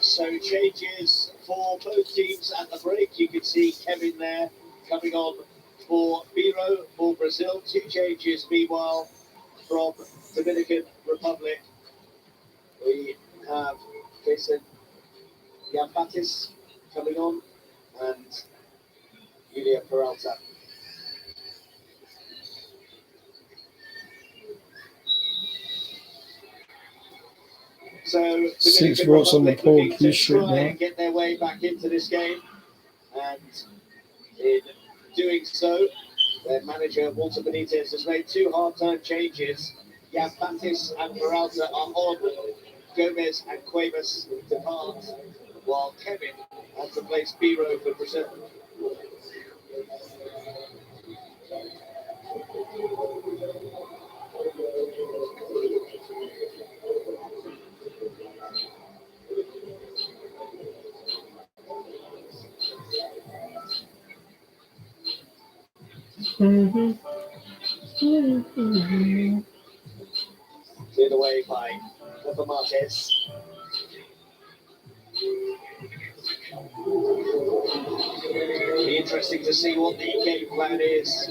So changes for both teams at the break. You can see Kevin there coming on for Biro for Brazil. Two changes meanwhile from Dominican Republic. We have Jason Yambatis coming on and Julia Peralta. So 6 votes on the poll. looking to Appreciate try that. and get their way back into this game, and in doing so, their manager Walter Benitez has made 2 half-time changes. Yambatis and Peralta are on. Gomez and Cuevas depart, while Kevin has replaced Biro for Brazil. Cleared away by Pepper Marquez. Be interesting to see what the game plan is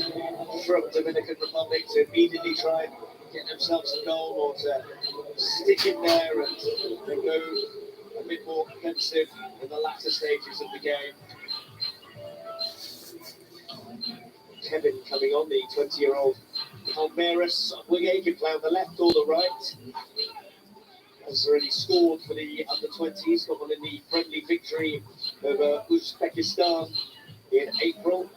from Dominican Republic to immediately try and get themselves a goal, or to stick in there and go a bit more offensive in the latter stages of the game. Kevin coming on, the 20-year-old Palmeiras winger. He can play on the left or the right. has already scored for the under-20s, got one in the friendly victory over Uzbekistan in April.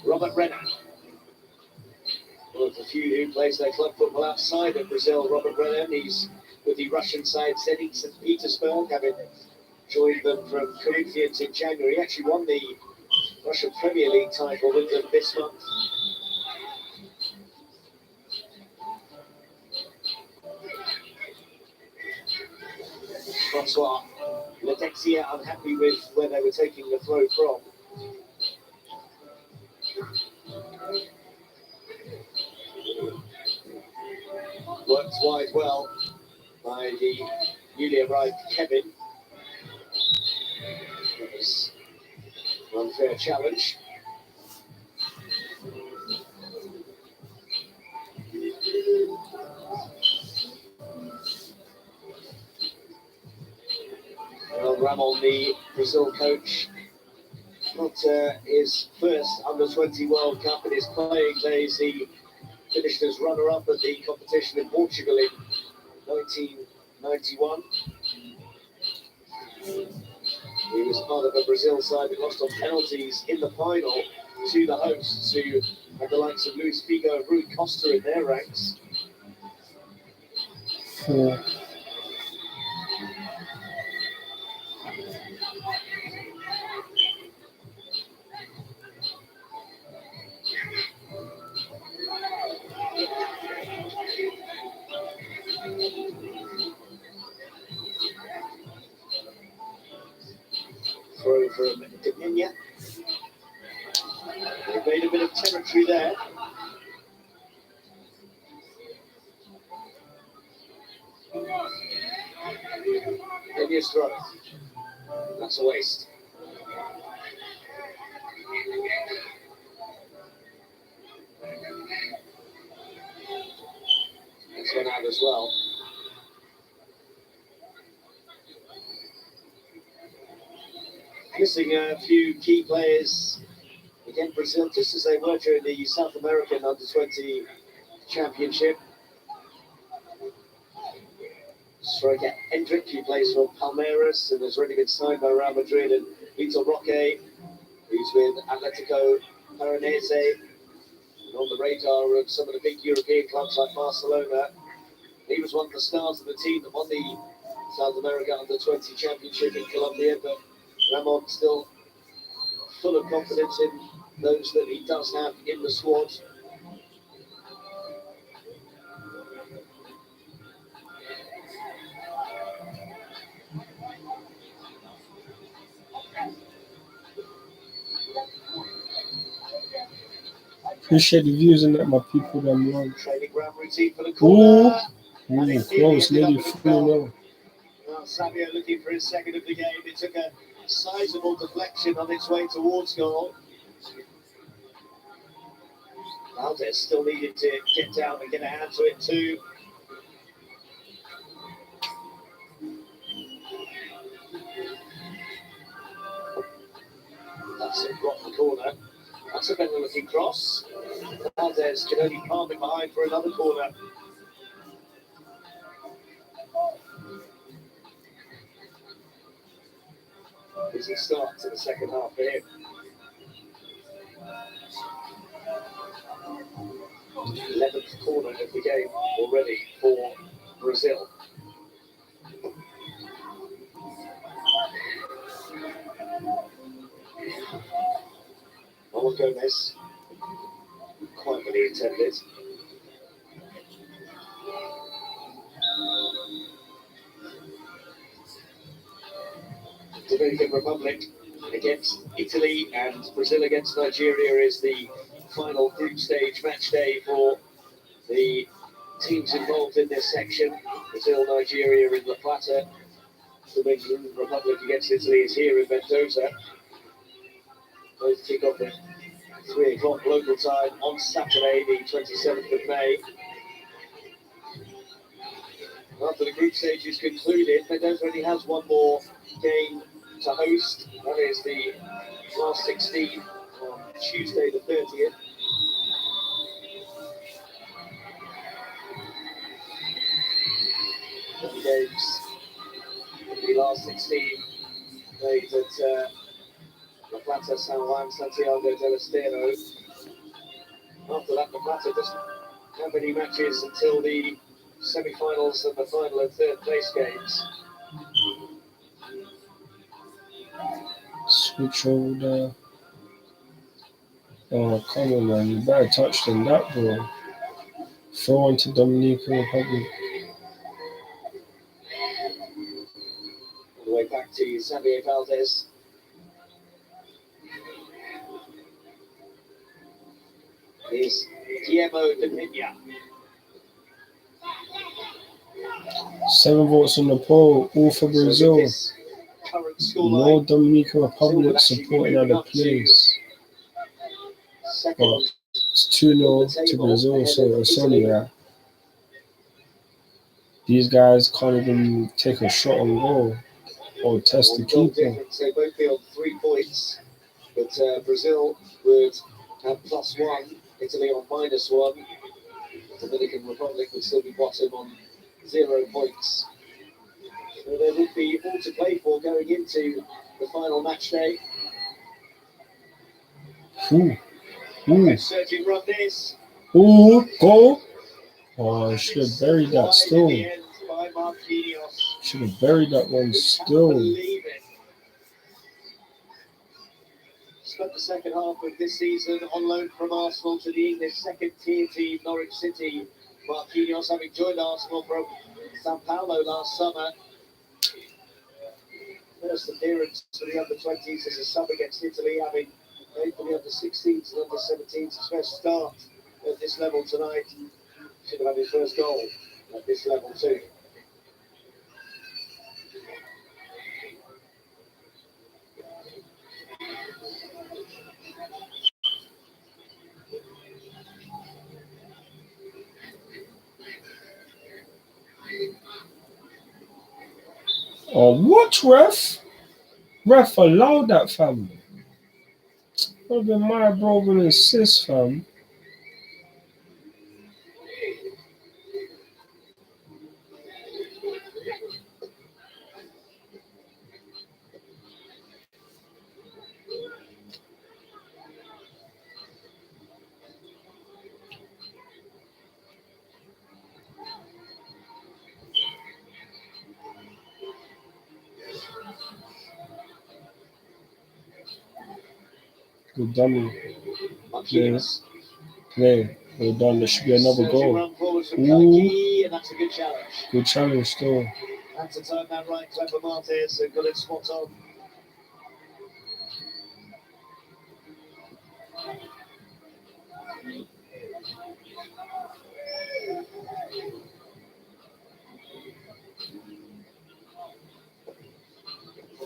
Robert Renner, one of the few who plays their club football outside of Brazil. Robert Renner, he's with the Russian side Zenit St. Petersburg, having joined them from Corinthians in January. He actually won the Russian Premier League title with them this month. Francois Letexia unhappy with where they were taking the throw from. Worked wide well by the newly arrived Kevin. That was an unfair challenge. Well, Ramon, the Brazil coach, not his first under-20 World Cup in his playing days. He finished as runner-up at the competition in Portugal in 1991. He was part of a Brazil side that lost on penalties in the final to the hosts, who had the likes of Luis Figo and Rui Costa in their ranks. Throw from Dominican. They made a bit of territory there. Dominican's throw. That's a waste. That's gone out as well. Missing a few key players again, Brazil, just as they were during the South American Under-20 Championship. Striker Hendrick, who plays for Palmeiras and has already been signed by Real Madrid, and Vitor Roque, who's with Atletico Paranaense, and on the radar of some of the big European clubs like Barcelona. He was one of the stars of the team that won the South America Under-20 Championship in Colombia, but Ramon still full of confidence in those that he does have in the squad. Appreciate the views and that, my people. Them love. Training ground routine for the corner. Ooh, close, nearly full. Well, Savio looking for his second of the game. It took a sizable deflection on its way towards goal. Valdez still needed to get down and get a hand to it too. That's it, blocked the corner. That's a better looking cross. Valdez can only palm it behind for another corner. Busy start to the second half for him. 11th corner of the game already for Brazil. Raul Gomez, quietly intended. Dominican Republic against Italy and Brazil against Nigeria is the final group stage match day for the teams involved in this section. Brazil, Nigeria in La Plata. Dominican Republic against Italy is here in Mendoza. Both kick off at 3 o'clock local time on Saturday, the 27th of May. After the group stage is concluded, Mendoza only has one more game to host. That is the last 16 on Tuesday the 30th. The games, the last 16 played at La Plata, San Juan, Santiago del Estero. After that, La Plata doesn't have any matches until the semi-finals and the final and third place games. Switch over there. Oh, come on, man. You better touch them that, bro. Throw on to Dominican Republic. All the way back to Xavier Valdez. Is Guillermo de Pina. 7 votes on the poll, all for Brazil. So with this current No scoreline, Dominican Republic supporting other place. second But it's 2-0 to Brazil, so it's only that. These guys can't even take a shot on goal or test the on goal keeper. difference, they both be on 3 points, but Brazil would have +1, Italy on -1, Dominican Republic would still be bottom on 0 points. So there would be all to play for going into the final match day. Sergio Rodriguez. Goal! Oh, I should have buried that still. In the end by Marquinhos. Should have buried that one Can't still. believe it. Spent the second half of this season on loan from Arsenal to the English second-tier team Norwich City. Marquinhos having joined Arsenal from Sao Paulo last summer. First appearance for the under-20s as a sub against Italy, having played for the under-16s and under-17s. His first start at this level tonight. Should have had his first goal at this level too. Oh, what, ref? Ref allowed that, fam. Would have been my bro with an assist, fam. Good dummy. Marquinhos. Play. Well done. There should be another Surging goal. run forward from Ooh. Kaiki, and that's a good challenge. Good challenge still. Had to turn that right, Clever Martes, and got it spot on.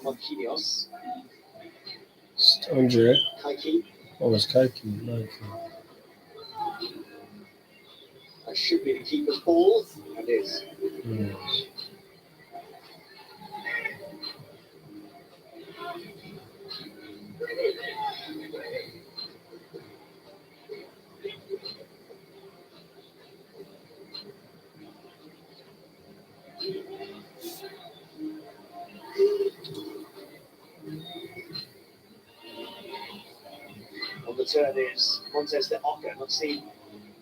Marquinhos. Andrey. Kaiki. Oh, it's Kaiki. Like, That should be the keeper's ball, and is. On the turn is Montes de Oca. Not seen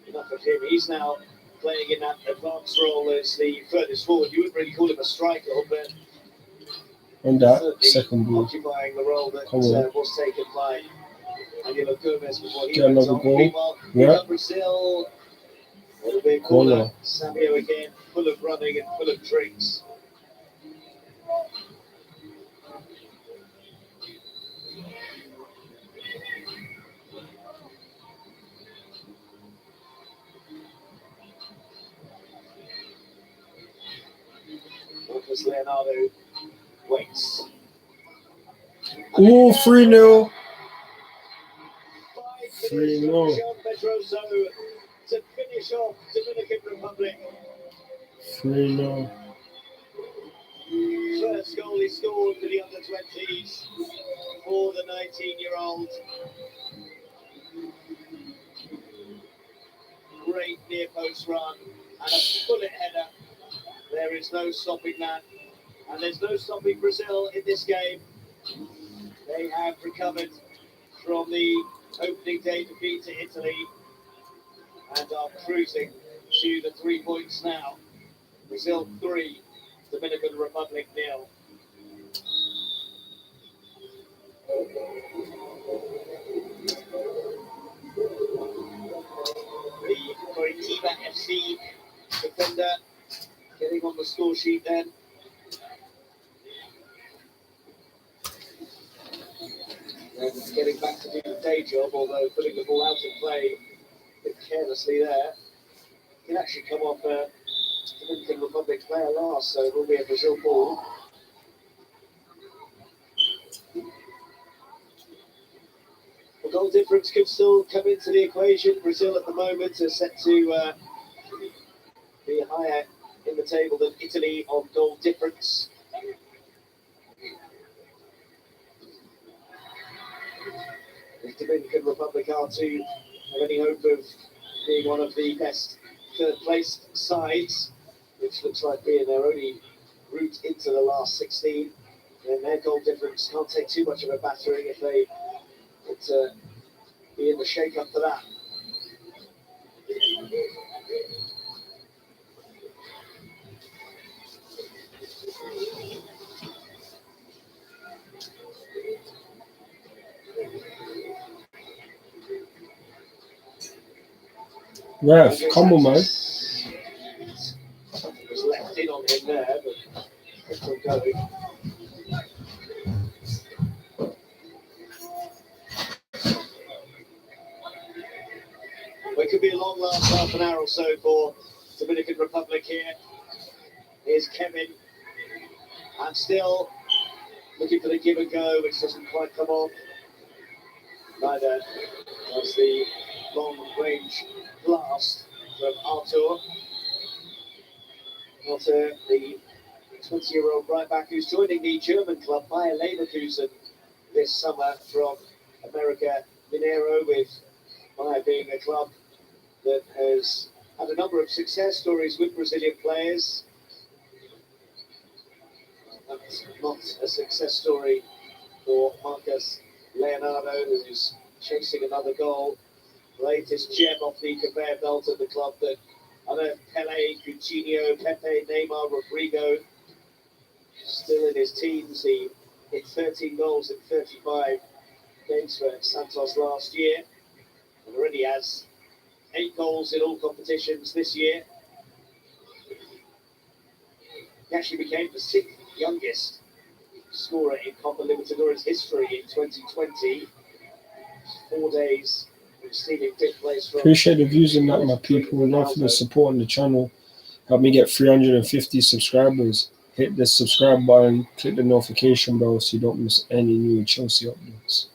enough of him. He's now playing in that advanced role as the furthest forward. You wouldn't really call him a striker, but on that certainly second ball. occupying the role that Come on. was taken by Angelo Gomez before he Get went another on. goal. Meanwhile, Yeah. Brazil, a little bit Corner. cooler. Savio again, full of running and full of drinks. Marcus Leonardo waits. Ooh, 3-0. 3-0. Jean Pedroso to finish off Dominican Republic. 3-0. First goal he scored for the under-20s for the 19-year-old. Great near post run and a bullet header. There is no stopping that. And there's no stopping Brazil in this game. They have recovered from the opening day defeat to Italy and are cruising to the 3 points now. Brazil 3, Dominican Republic 0. The Curitiba FC defender getting on the score sheet then. And getting back to do the day job, although putting the ball out of play a bit carelessly there. Can actually come off a Dominican Republic player last, so it will be a Brazil ball. The goal difference could still come into the equation. Brazil at the moment are set to be higher in the table than Italy on goal difference. If Dominican Republic are to have any hope of being one of the best third-placed sides, which looks like being their only route into the last 16, then their goal difference can't take too much of a battering if they would be in the shake-up for that. Ref, come on, man. Was left in on him there, but kept on going. Well, it could be a long last half an hour or so for Dominican Republic here. Here's Kevin. And still looking for the give and go, which doesn't quite come off. Neither does the long range blast from Artur. Artur, the 20-year-old right back who's joining the German club Bayer Leverkusen this summer from America Mineiro, with Bayer being a club that has had a number of success stories with Brazilian players. That's not a success story for Marcus Leonardo, who's chasing another goal. Latest gem off the conveyor belt of the club that other Pele, Coutinho, Pepe, Neymar, Rodrigo, still in his teens. He hit 13 goals in 35 games for Santos last year, and already has 8 goals in all competitions this year. He actually became the 6th youngest scorer in Copa Libertadores history in 2020. 4 days from stealing 5th place from... Appreciate the views and that, my people. Love for the support on the channel. Help me get 350 subscribers. Hit the subscribe button, click the notification bell so you don't miss any new Chelsea updates.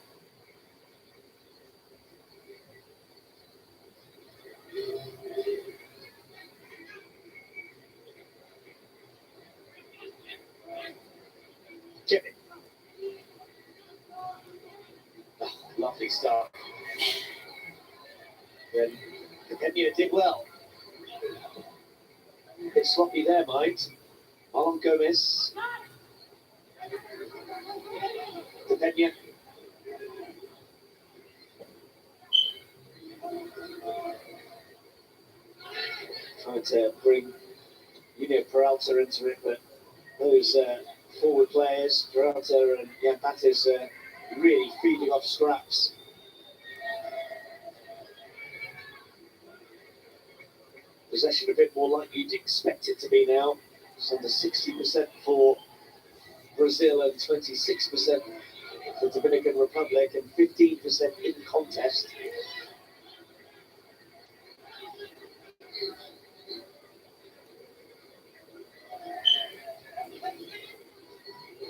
Jimmy. Oh, lovely start. Then Kenya did well. A bit sloppy there, mate. Marlon Gomez. Kenya. Trying to bring Peralta into it, but those forward players, Peralta and Yampatis, really feeding off scraps. Possession a bit more like you'd expect it to be now. It's under 60% for Brazil and 26% for Dominican Republic and 15% in contest.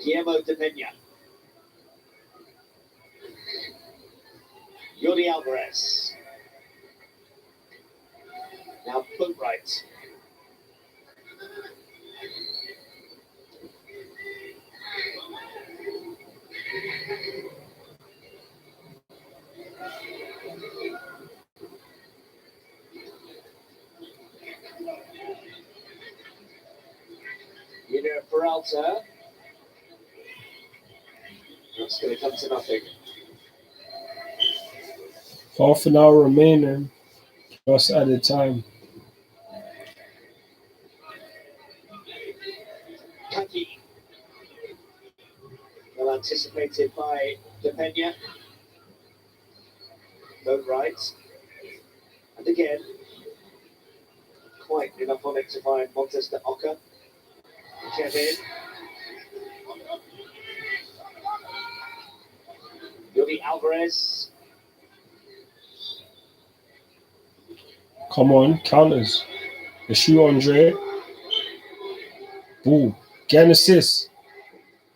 Guillermo de Pena. Jordi Alvarez. Boatwright. Peralta. That's going to come to nothing. Half an hour remaining. Plus added time. Kaki. Well anticipated by De Pena. Boatwright. And again, quite enough on it to find Montes de Oca. Kevin. Yuri Alvarez. Come on, counters. The shoe, Andre. Boo. Get an assist.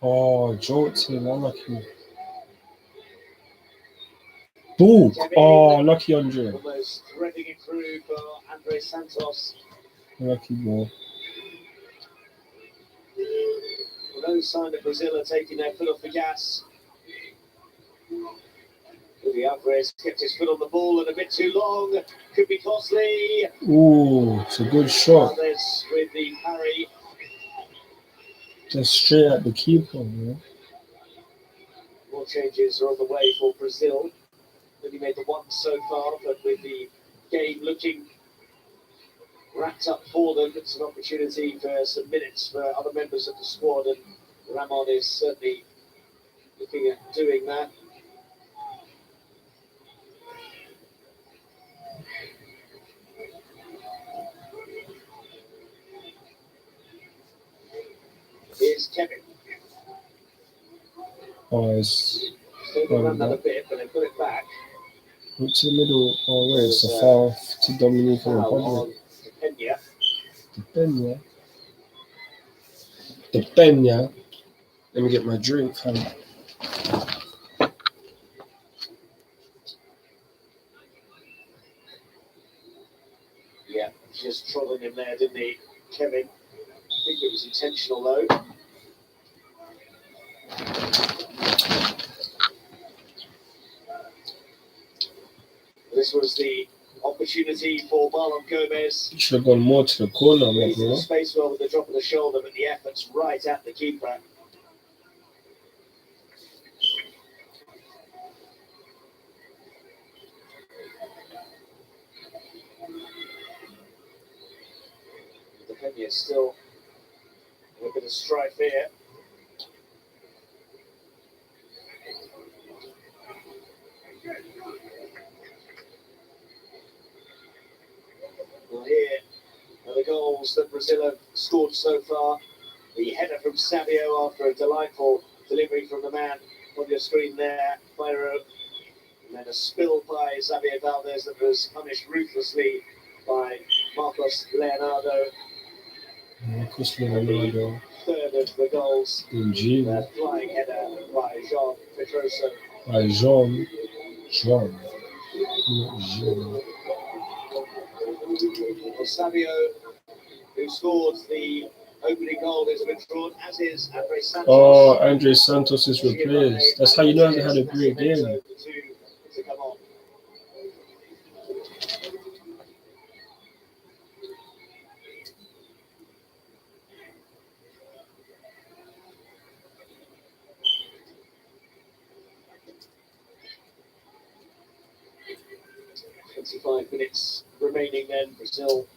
Oh, jolting. Unlucky. Boo. Oh, lucky Andre. Almost threading it through for Andrey Santos. Lucky ball. No sign that Brazil are taking their foot off the gas. Yuri Alvarez kept his foot on the ball and a bit too long. Could be costly. Ooh, it's a good shot. Alvarez with the parry. Just straight at the keeper, man. More changes are on the way for Brazil. Only made the one so far, but with the game looking wrapped up for them, it's an opportunity for some minutes for other members of the squad, and Ramon is certainly looking at doing that. Here's Kevin. Oh, it's Still going to run that a bit, but they put it back. up to the middle. Oh, wait, it's a foul to Dominican Republic. De Pena. De Pena. Let me get my drink, fam. Yeah, just trolling him there, didn't he, Kevin? I think it was intentional, though. This was the opportunity for Marlon Gomez. Should have gone more to the corner, my bro. Space well with the drop of the shoulder, but the effort's right at the keeper. De Pena is still a bit of strife here. Well, here are the goals that Brazil have scored so far. The header from Savio after a delightful delivery from the man on your screen there, Byro. And then a spill by Xavier Valdez that was punished ruthlessly by Marcos Leonardo. Marcos Leonardo. Third of the goals. Indeed. A flying header by Jean Pedroso. By Jean. Not Jean. Well, Savio, who scored the opening goal, is withdrawn, as is Andrey Santos. Oh, Andrey Santos is replaced. That's how you know they had a great game. To come on. .25 minutes remaining then. Brazil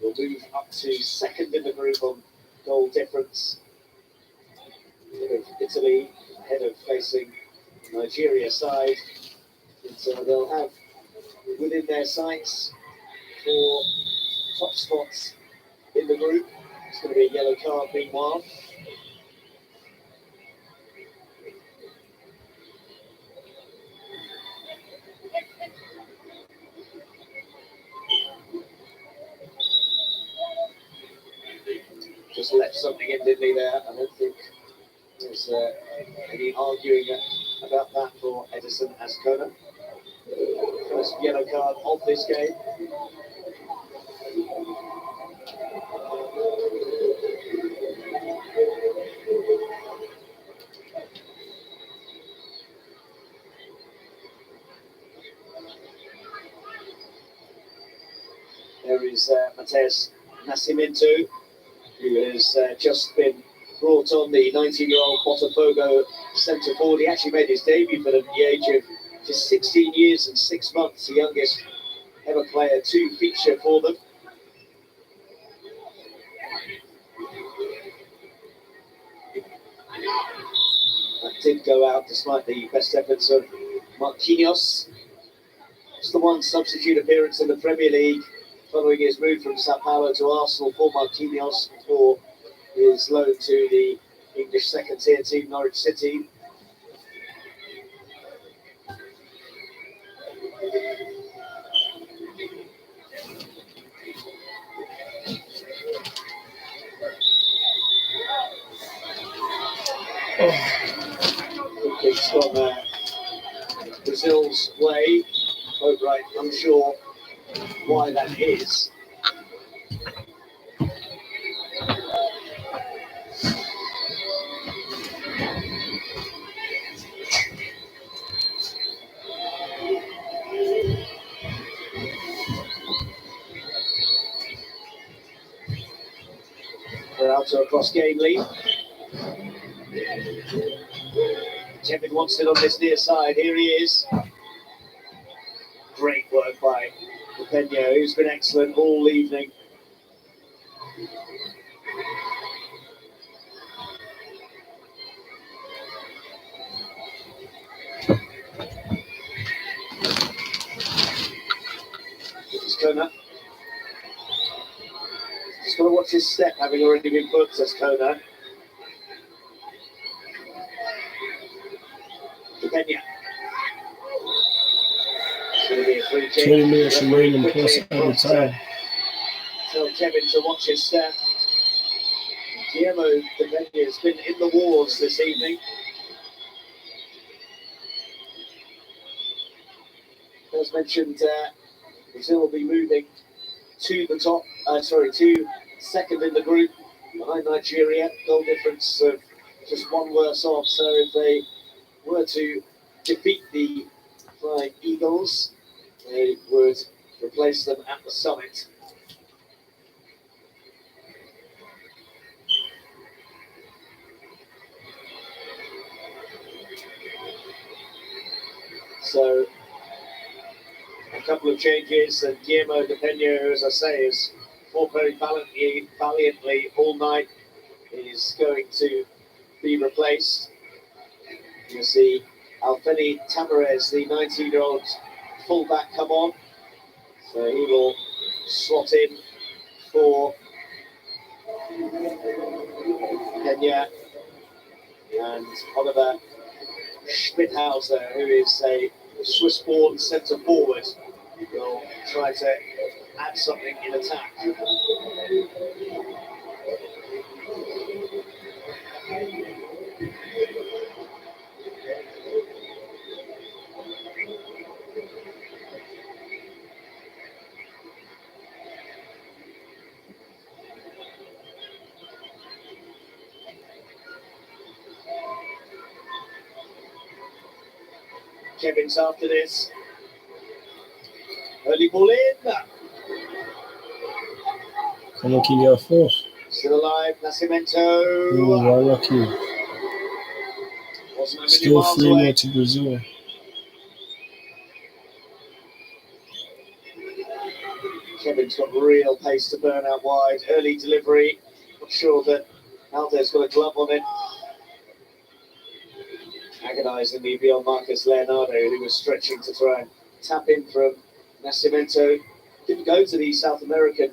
will move up to second in the group on goal difference. Ahead of Italy, ahead of facing Nigeria side. And they'll have within their sights 4 top spots in the group. It's going to be a yellow card meanwhile. Just left something in, didn't he, there? I don't think there's any arguing about that for Edison Azcona. First yellow card of this game. There is Matheus Nascimento, who has just been brought on, the 19-year-old Botafogo centre forward. He actually made his debut for them at the age of just 16 years and 6 months, the youngest ever player to feature for them. That did go out despite the best efforts of Marquinhos. It's the one substitute appearance in the Premier League following his move from Sao Paulo to Arsenal for Marquinhos before his loan to the English second-tier team Norwich City. It's gone Brazil's way. Oh, right, I'm sure why that is. Peralta across Gamely. Kevin wants it on this near side. Here he is. Great work by Pena, who's been excellent all evening. It's Kona. He's got to watch his step, having already been booked, says Kona. Pena. It's going to be a free kick. 20 minutes remaining plus every time. Tell Kevin to watch his step. Guillermo Pena has been in the wars this evening. As mentioned, Brazil will be moving to the top, to second in the group behind Nigeria. Goal difference of just one worse off. So if they were to defeat the Flying Eagles, they would replace them at the summit. So a couple of changes, and Guillermo Pena, as I say, has fought very valiantly all night, is going to be replaced. You'll see Alfeni Tamares, the 19-year-old fullback, come on. So he will slot in for Kenya, and Oliver Schmidhauser, who is a Swiss-born centre forward, will try to add something in attack. Kevin's after this. Early ball in. Como que ele é fourth? Still alive, Nascimento. Ooh, lucky. Wasn't a million Still miles 3 away. more to Brazil. Kevin's got real pace to burn out wide. Early delivery. Not sure that Aldo's got a glove on it. Agonisingly beyond Marcus Leonardo, who was stretching to try and tap in from Nascimento. Didn't go to the South American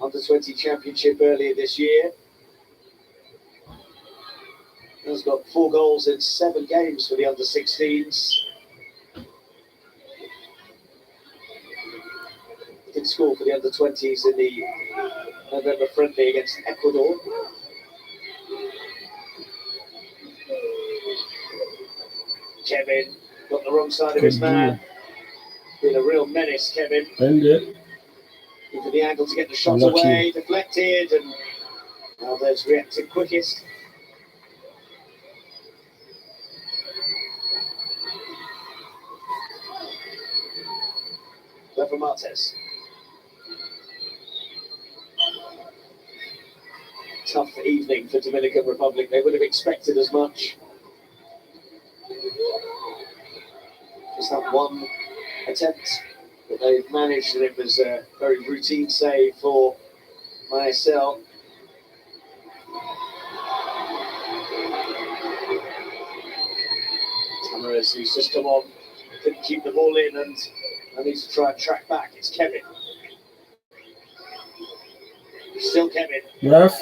Under-20 Championship earlier this year. He's got 4 goals in 7 games for the Under-16s. Did score for the Under-20s in the November friendly against Ecuador. Kevin got the wrong side of his man. Been a real menace, Kevin. End it. Into the angle to get the shot Lucky. away, deflected, and Aldo's reacted quickest. Clever Martes. tough evening for Dominican Republic. They would have expected as much. Just that one attempt that they've managed, and it was a very routine save for Maesel. Tamares, who's just come on, couldn't keep the ball in, and I need to try and track back. It's Kevin. Still Kevin. Ref.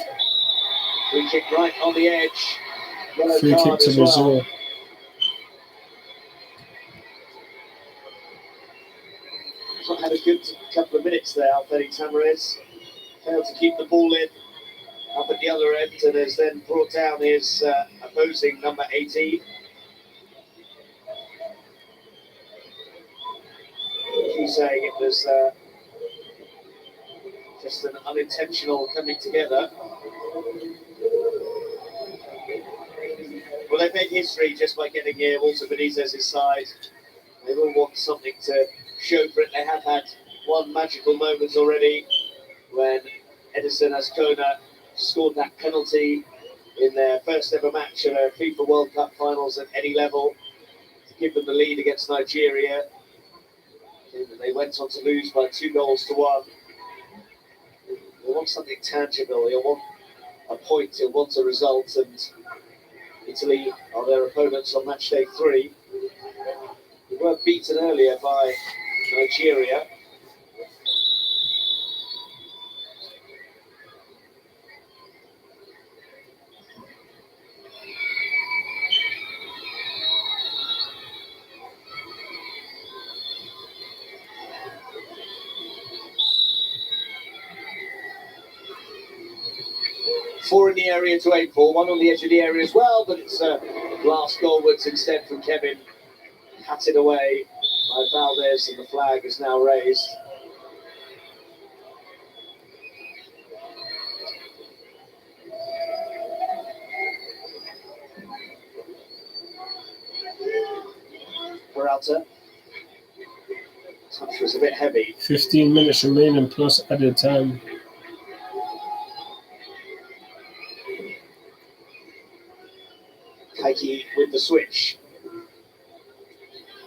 Free kick right on the edge. Yellow Free kick card to as well. Brazil. He's not had a good couple of minutes there, Andrey Santos. Failed to keep the ball in up at the other end, and has then brought down his opposing number 18. He's saying it was just an unintentional coming together. Well, they've made history just by getting here. Walter Benitez's side. They all want something to show for it. They have had one magical moment already when Edison Azcona scored that penalty in their first ever match at a FIFA World Cup finals at any level to give them the lead against Nigeria. And they went on to lose by 2-1. They want something tangible. They'll want a point. They'll want a result. And Italy are their opponents on match day 3. They were beaten earlier by Nigeria. Four in the area to aim for, one on the edge of the area as well, but it's a blast goalwards instead from Kevin. Hatted away by Valdez, and the flag is now raised. Peralta. Touch was a bit heavy. 15 minutes remaining plus added time. Kaiki with the switch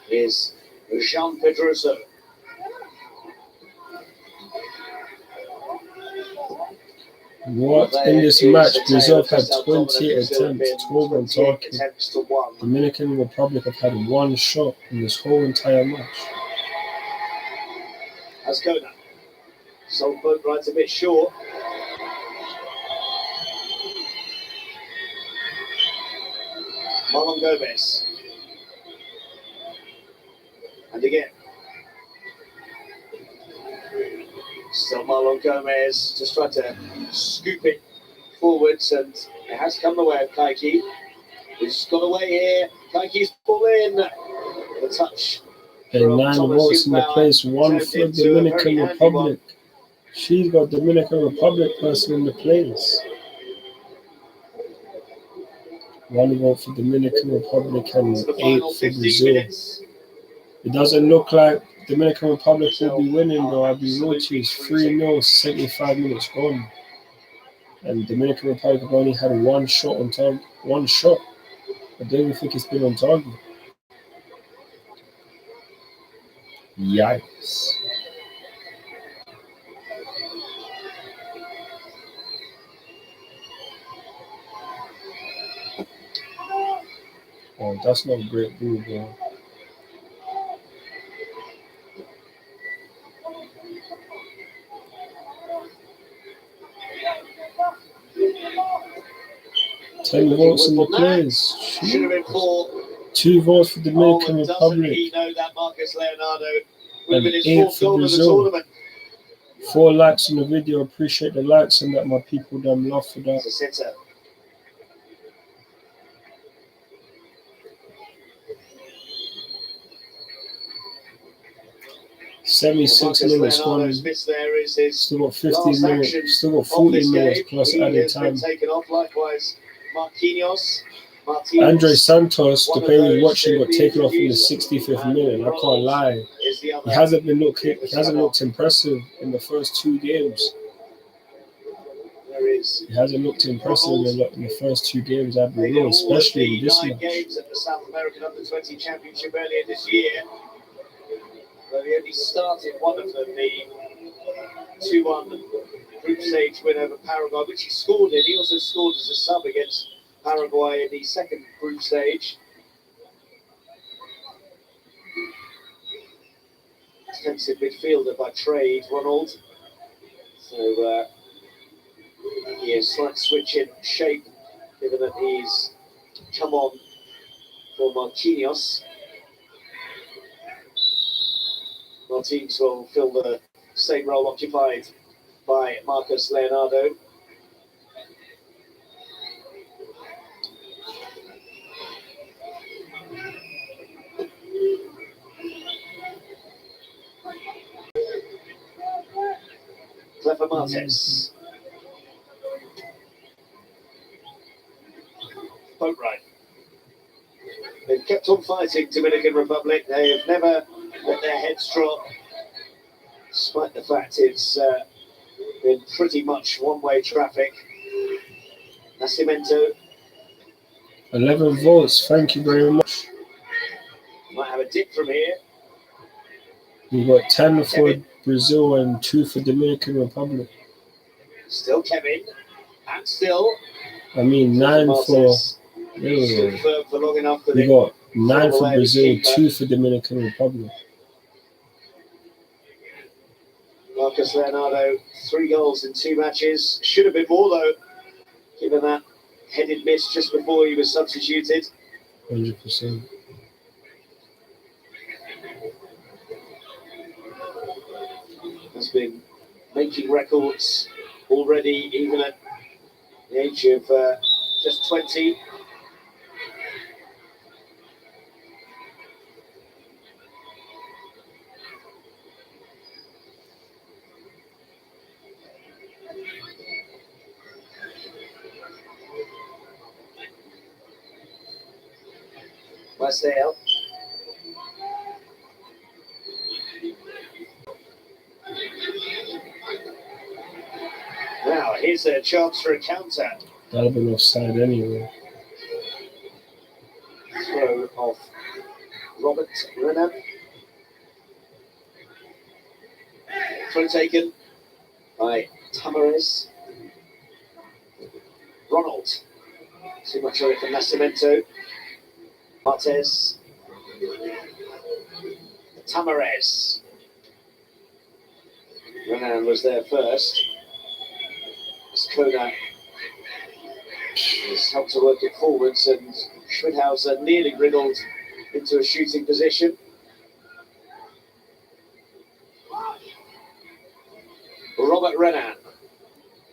is Jean Pedroso. What in this match? Brazil had 20 attempts, 12 on target. Dominican Republic have had one shot in this whole entire match. Azcona. Sold boat right a bit short. Marlon Gomez. And again. Still Marlon Gomez just tried to scoop it forwards, and it has come the way of Kaiki. He's got away here. Kaiki's ball in. The touch. And 9 votes in the place, 1 for Dominican Republic. She's got Dominican Republic person in the place. 1 vote for Dominican Republic and 8 for Brazil. It doesn't look like Dominican Republic will be winning, though. I'll be real to you. It's 3-0, 75 minutes gone. And Dominican Republic have only had one shot on target. One shot. I don't even think it's been on target. Yikes. Oh, that's not a great move, bro. Ten votes in the players. Should have been 4. 2 votes for Dominican Republic. He know that Marcus Leonardo And 8 for Brazil. 4 likes on the video. Appreciate the likes and that, my people. Damn love for that. Sitter. 76 minutes gone. Still got 15 minutes. Still got 40 minutes plus added time. Taken off likewise. Marquinhos. Andrey Santos, the player who's watching, got taken off in the 65th minute. I can't lie. He hasn't looked impressive in the first 2 games. There is He hasn't looked impressive in the first two games, I'd be real, especially in this 9 match. games at the South American Under-20 Championship earlier this year. But he only started one of them, the 2-1 group stage win over Paraguay, which he scored in. He also scored as a sub against Paraguay in the second group stage. Defensive midfielder by trade, Ronald. So, a slight switch in shape, given that he's come on for Marquinhos. Martins will fill the same role occupied by Marcus Leonardo. Clever Martes. Boatwright. They've kept on fighting Dominican Republic. They have never let their heads drop, despite the fact it's been pretty much one-way traffic. Nascimento 11 votes, thank you very much. might have a dip from here. We've got 10 for Brazil and 2 for Dominican Republic. Still Kevin, and still 9 for. stood firm for long enough that We it got 9 for away the Brazil, keeper. 2 for Dominican Republic. Marcus Leonardo, 3 goals in 2 matches. Should have been more though, given that headed miss just before he was substituted. 100%. Has been making records already, even at the age of just 20. Marcel. Now, here's a chance for a counter. That'll have been offside anyway. Throw of Robert Renan. Throw taken by Tamares. Ronald. Too much of it for Nascimento. Martes. Tamares. Renan was there first. Kona has helped to work it forwards, and Schmidhauser nearly wriggled into a shooting position. Robert Renan,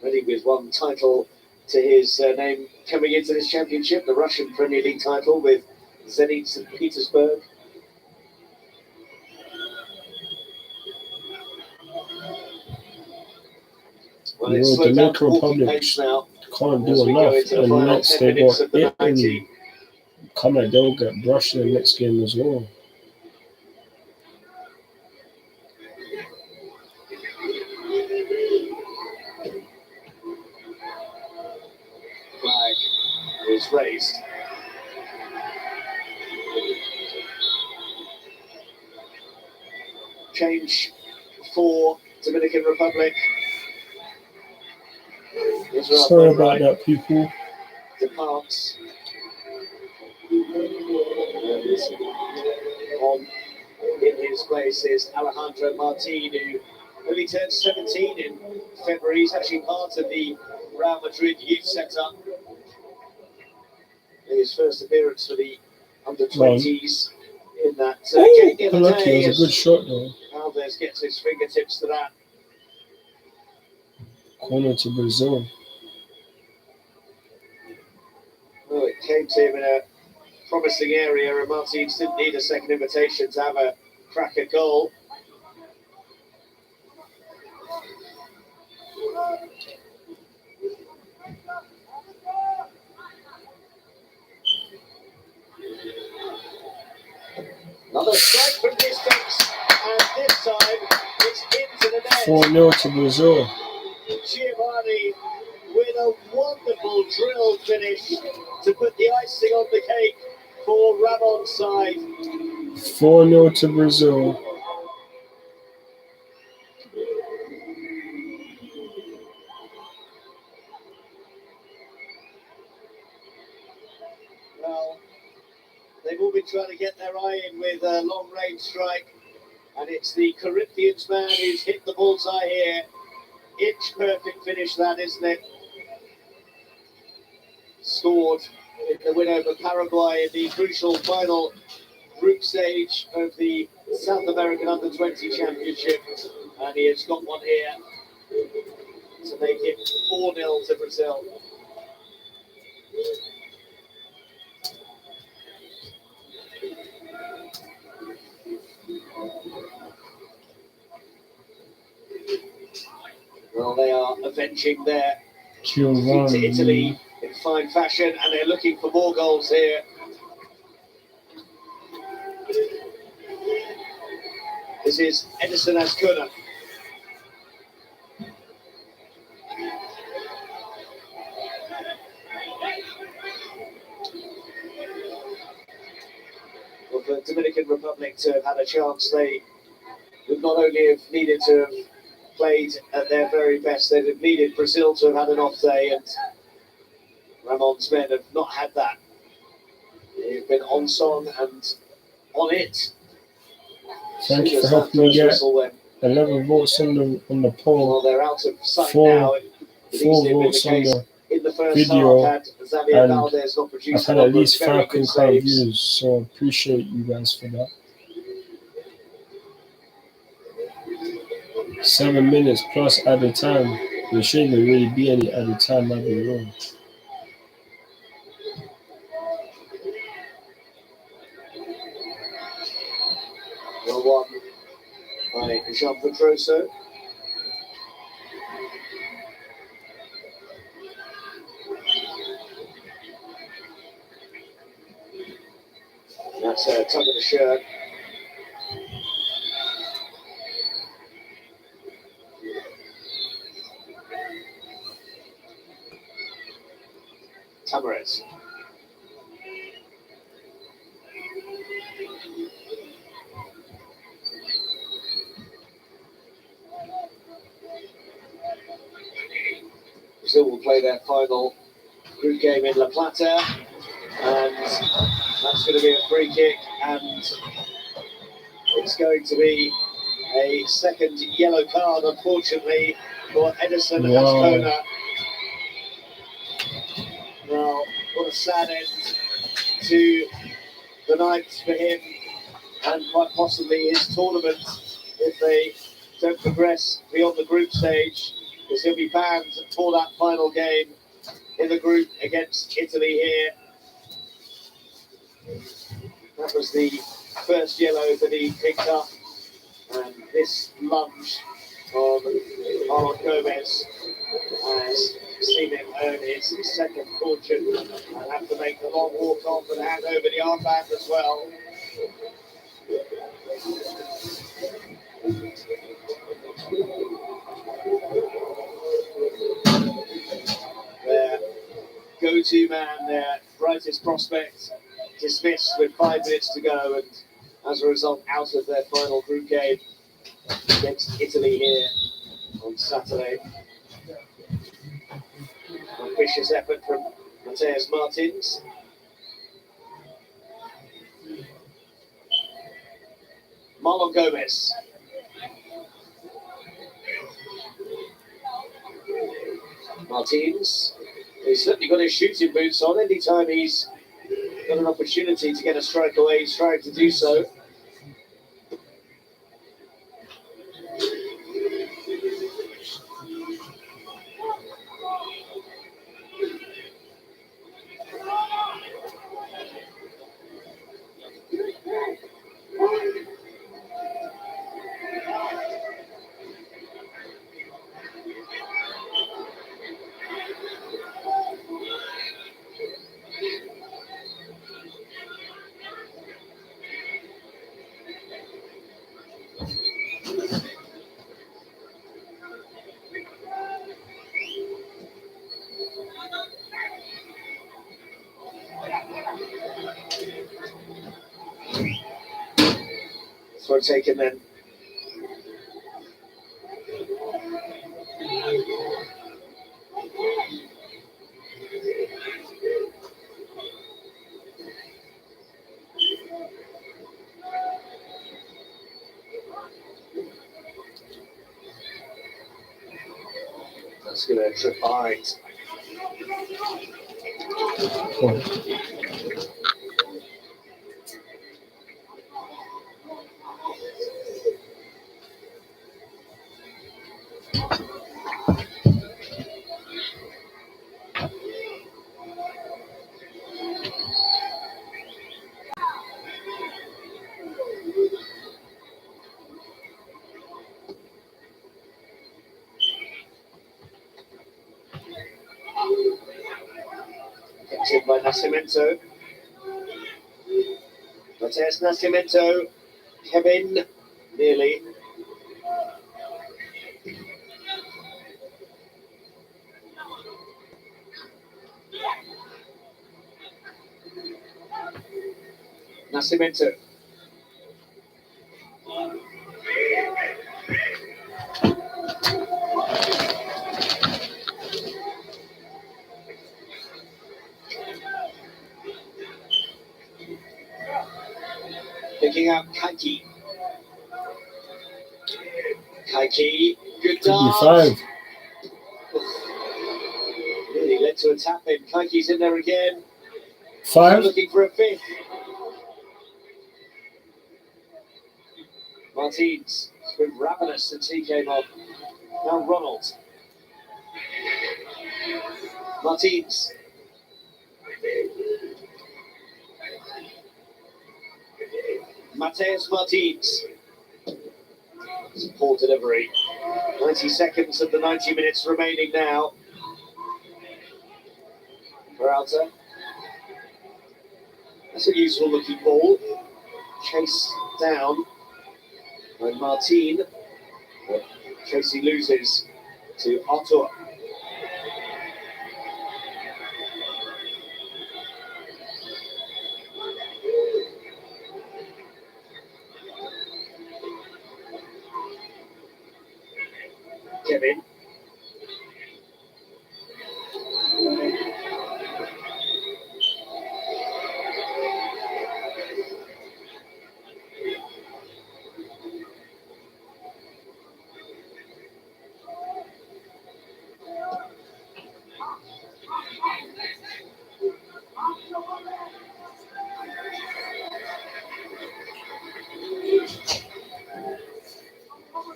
ready with one title to his name coming into this championship, the Russian Premier League title with Zenit St. Petersburg. Well, it's slowed down to walking pace now. Can't do enough, and next they got Italy. Come on, they'll get brushed in the next game as well. Flag is raised. Change for Dominican Republic. Sorry about that, people. Departs. On in his place is Alejandro Martin, who only turned 17 in February. He's actually part of the Real Madrid youth setup. In his first appearance for the under-20s in that game the other day. It was a good shot though. Alves gets his fingertips to that. Corner to Brazil. Well, it came to him in a promising area, and Martins didn't need a second invitation to have a crack at goal. Another strike from distance, and this time it's into the net. 4-0 to Brazil. Giovanni with a wonderful drill finish to put the icing on the cake for Ramon's side. 4-0 to Brazil. Well, they've all been trying to get their eye in with a long-range strike, and it's the Corinthians man who's hit the bullseye here. Inch-perfect finish, that, isn't it? Scored in the win over Paraguay in the crucial final group stage of the South American Under-20 Championship, and he has got one here to make it 4-0 to Brazil. Well, they are avenging their defeat to Italy in fine fashion, and they're looking for more goals here. This is Edison Azcuna. Well, for the Dominican Republic to have had a chance, they would not only have needed to have played at their very best, they'd have needed Brazil to have had an off day, and Ramon's men have not had that. They've been on song and on it. Thank you for helping me get 11 votes on the poll. Well, they're out of sight 4 now. votes on the in the first video, half, and I've had at least 5 concurrent views, so I appreciate you guys for that. 7 minutes plus added time. There shouldn't even really be any added time, might be wrong. Well won by Jean Pedroso. That's a tug of the shirt. Tamares. Brazil will play their final group game in La Plata, and that's going to be a free kick, and it's going to be a second yellow card, unfortunately, for Edison Azcuna. Well, what a sad end to the night for him, and quite possibly his tournament, if they don't progress beyond the group stage, because he'll be banned for that final game in the group against Italy here. That was the first yellow that he picked up, and this lunge on Marlon Gomez has seen him earn his second fortune and have to make the long walk off and hand over the armband as well. Their go-to man, their brightest prospect, dismissed with 5 minutes to go, and as a result out of their final group game against Italy here on Saturday. Ambitious effort from Mateus Martins. Marlon Gomez. Martins, he's certainly got his shooting boots on. Anytime he's got an opportunity to get a strike away, he's trying to do so. throw taken then. That's going to trip behind. Captured by Nascimento. Cortez Nascimento. Kevin. Nearly. Nascimento. Picking up Kaiki. Kaiki, good dart. 55. Really led to a tap in. Kaiki's in there again. 5. Looking for a fifth. Martins. It's been ravenous since he came on. Now Ronald. Martins. Mateus Martins. It's a poor delivery. 90 seconds of the 90 minutes remaining now. Peralta. That's a useful looking ball. Chase down by Martin. But Tracy loses to Artur. Kevin.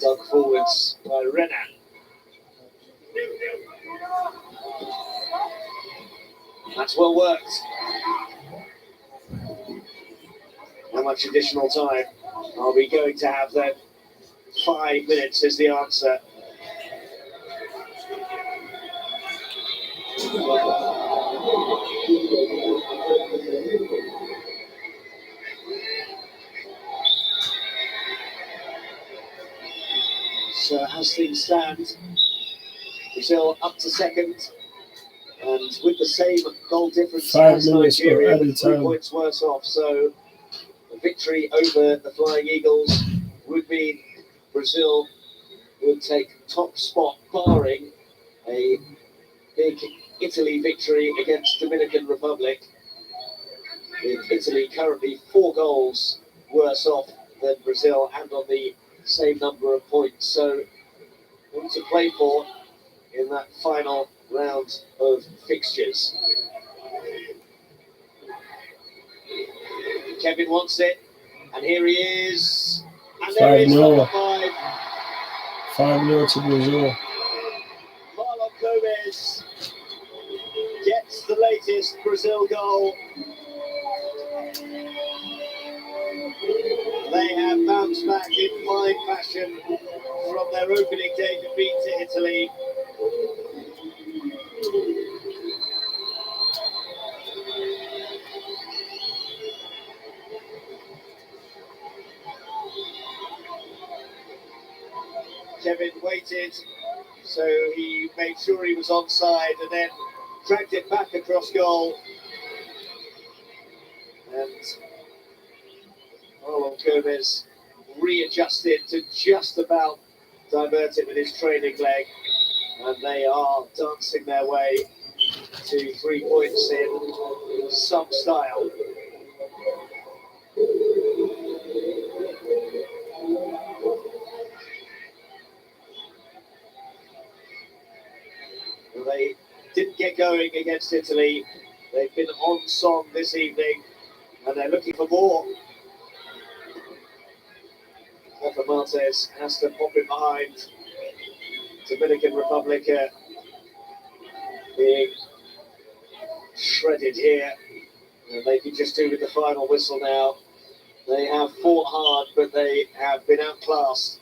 Dug forwards by Renner. That's well worked. How much additional time are we going to have then? 5 minutes is the answer. So as things stand, Brazil up to second, and with the same goal difference 5 as minutes for Nigeria, added with 3 time. points worse off. So a victory over the Flying Eagles would mean Brazil would take top spot, barring a big Italy victory against Dominican Republic, with Italy currently 4 goals worse off than Brazil and on the same number of points. So what to play for in that final round of fixtures. Kevin wants it, and here he is. And there is 5-0. number 5. 5-0 to Brazil. Marlon Gomez gets the latest Brazil goal. They have bounced back in fine fashion from their opening day defeat to Italy. Kevin waited, so he made sure he was onside and then dragged it back across goal. And Marlon Gomez readjusted to just about divert it with his trailing leg, and they are dancing their way to 3 points in some style. Well, they didn't get going against Italy. They've been on song this evening, and they're looking for more. Rafa Marquez has to pop it behind. Dominican Republic being shredded here, and they can just do with the final whistle now. They have fought hard, but they have been outclassed.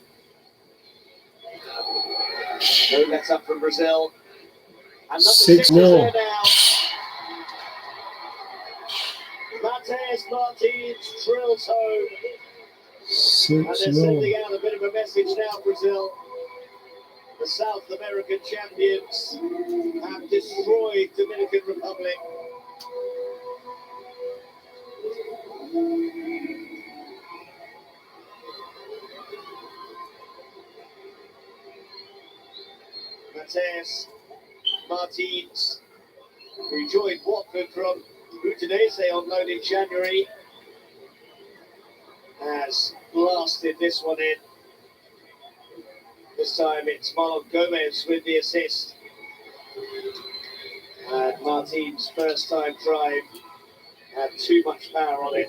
No let up from Brazil. And 6-0 there now. Matheus Martins drills home. And they're 6-0. sending out a bit of a message now, Brazil. The South American champions have destroyed Dominican Republic. Matheus Martins, who joined Watford from Udinese on loan in January, has blasted this one in. This time it's Marlon Gomez with the assist. And Martins' first time try had too much power on it.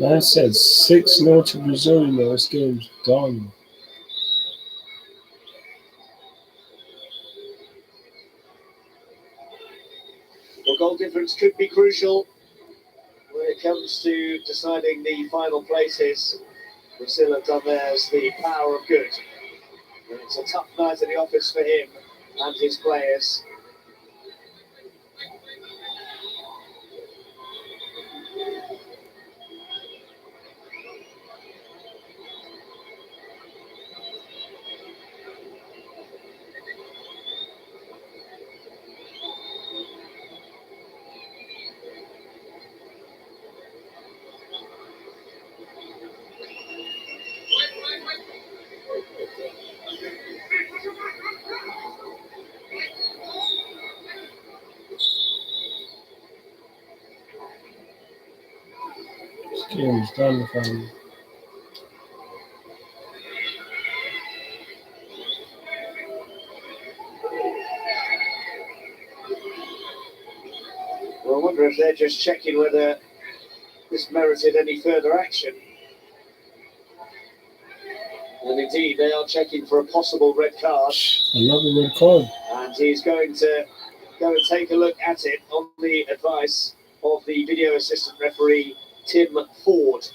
Man said 6-0 to Brazil, you know, this game's done. The goal difference could be crucial when it comes to deciding the final places. Brazil have done theirs, the power of good. And it's a tough night at the office for him and his players. This game's done, fam. Well, I wonder if they're just checking whether this merited any further action. And indeed, they are checking for a possible red card. Another red card. And he's going to go and take a look at it on the advice of the video assistant referee, Tim Ford.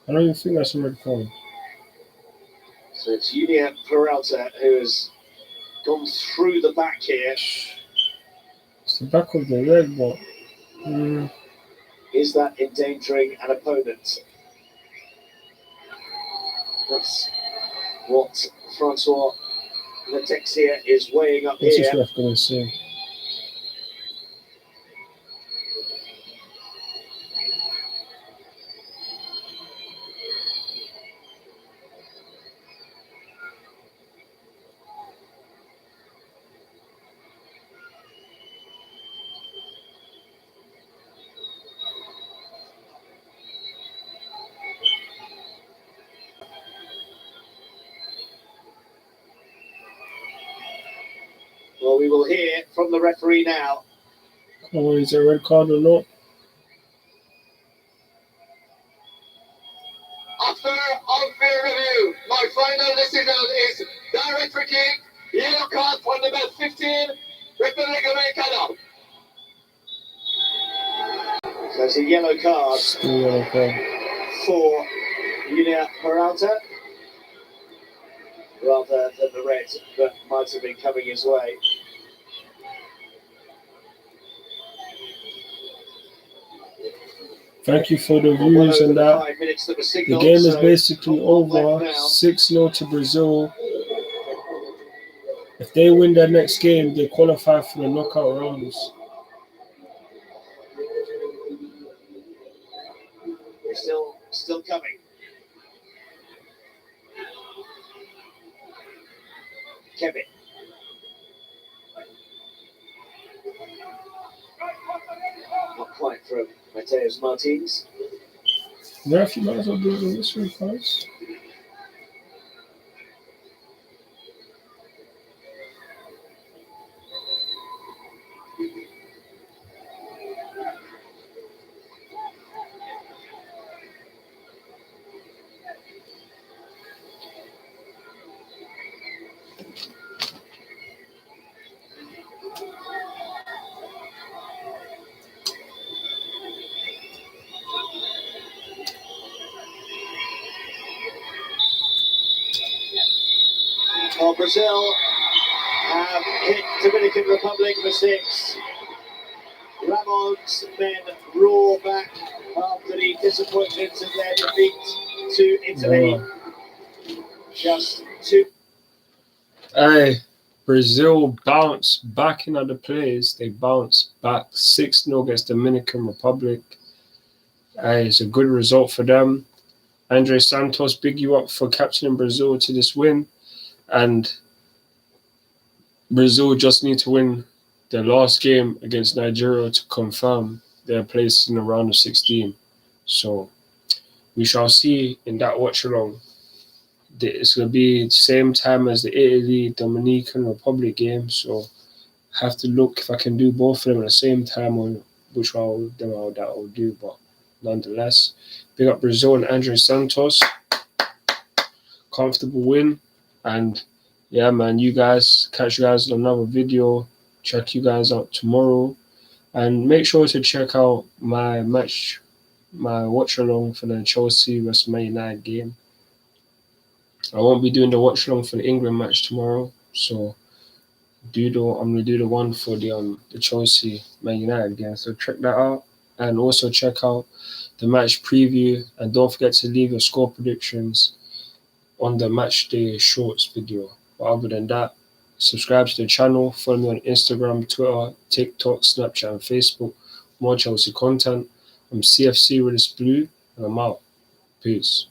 I don't even think that's a red card. So it's Junior Peralta who has gone through the back here. It's the back of the leg, but Is that endangering an opponent? That's what Francois Letexia is weighing up what's here. this ref going to say? Well, we will hear from the referee now. Oh, is it a red card or not? After unfair review, my final decision is direct free kick, yellow card for number 15, Republic Dominicana. So it's a yellow card Still yellow card. for Junior Peralta. rather than the red that might have been coming his way. Thank you for the Well views over and the that. 5 minutes that were The signalled, game is so basically not long left over. now. 6-0 to Brazil. If they win their next game, they qualify for the knockout rounds. They're still coming. Kevin. Not quite from Mateus Martins. Ref, you might as well do it on this one first. Well, Brazil have hit Dominican Republic for 6. Ramon's men roar back after the disappointment of their defeat to Italy. Yeah. Just 2. Hey, Brazil bounced back in other plays. They bounced back 6-0 against Dominican Republic. Hey, it's a good result for them. Andrey Santos, big you up for captaining Brazil to this win. And Brazil just need to win their last game against Nigeria to confirm their place in the round of 16. So we shall see in that watch-along. It's going to be the same time as the Italy Dominican Republic game. So I have to look if I can do both of them at the same time or which one that I'll do. But nonetheless, big up Brazil and Andrey Santos. Comfortable win. And yeah, man, catch you guys on another video. Check you guys out tomorrow. And make sure to check out my watch along for the Chelsea vs Man United game. I won't be doing the watch along for the England match tomorrow. So I'm gonna do the one for the Chelsea Man United game. So check that out. And also check out the match preview. And don't forget to leave your score predictions on the match day shorts video. But other than that, subscribe to the channel, follow me on Instagram, Twitter, TikTok, Snapchat, and Facebook. More Chelsea content. I'm CFC with this blue, and I'm out. Peace.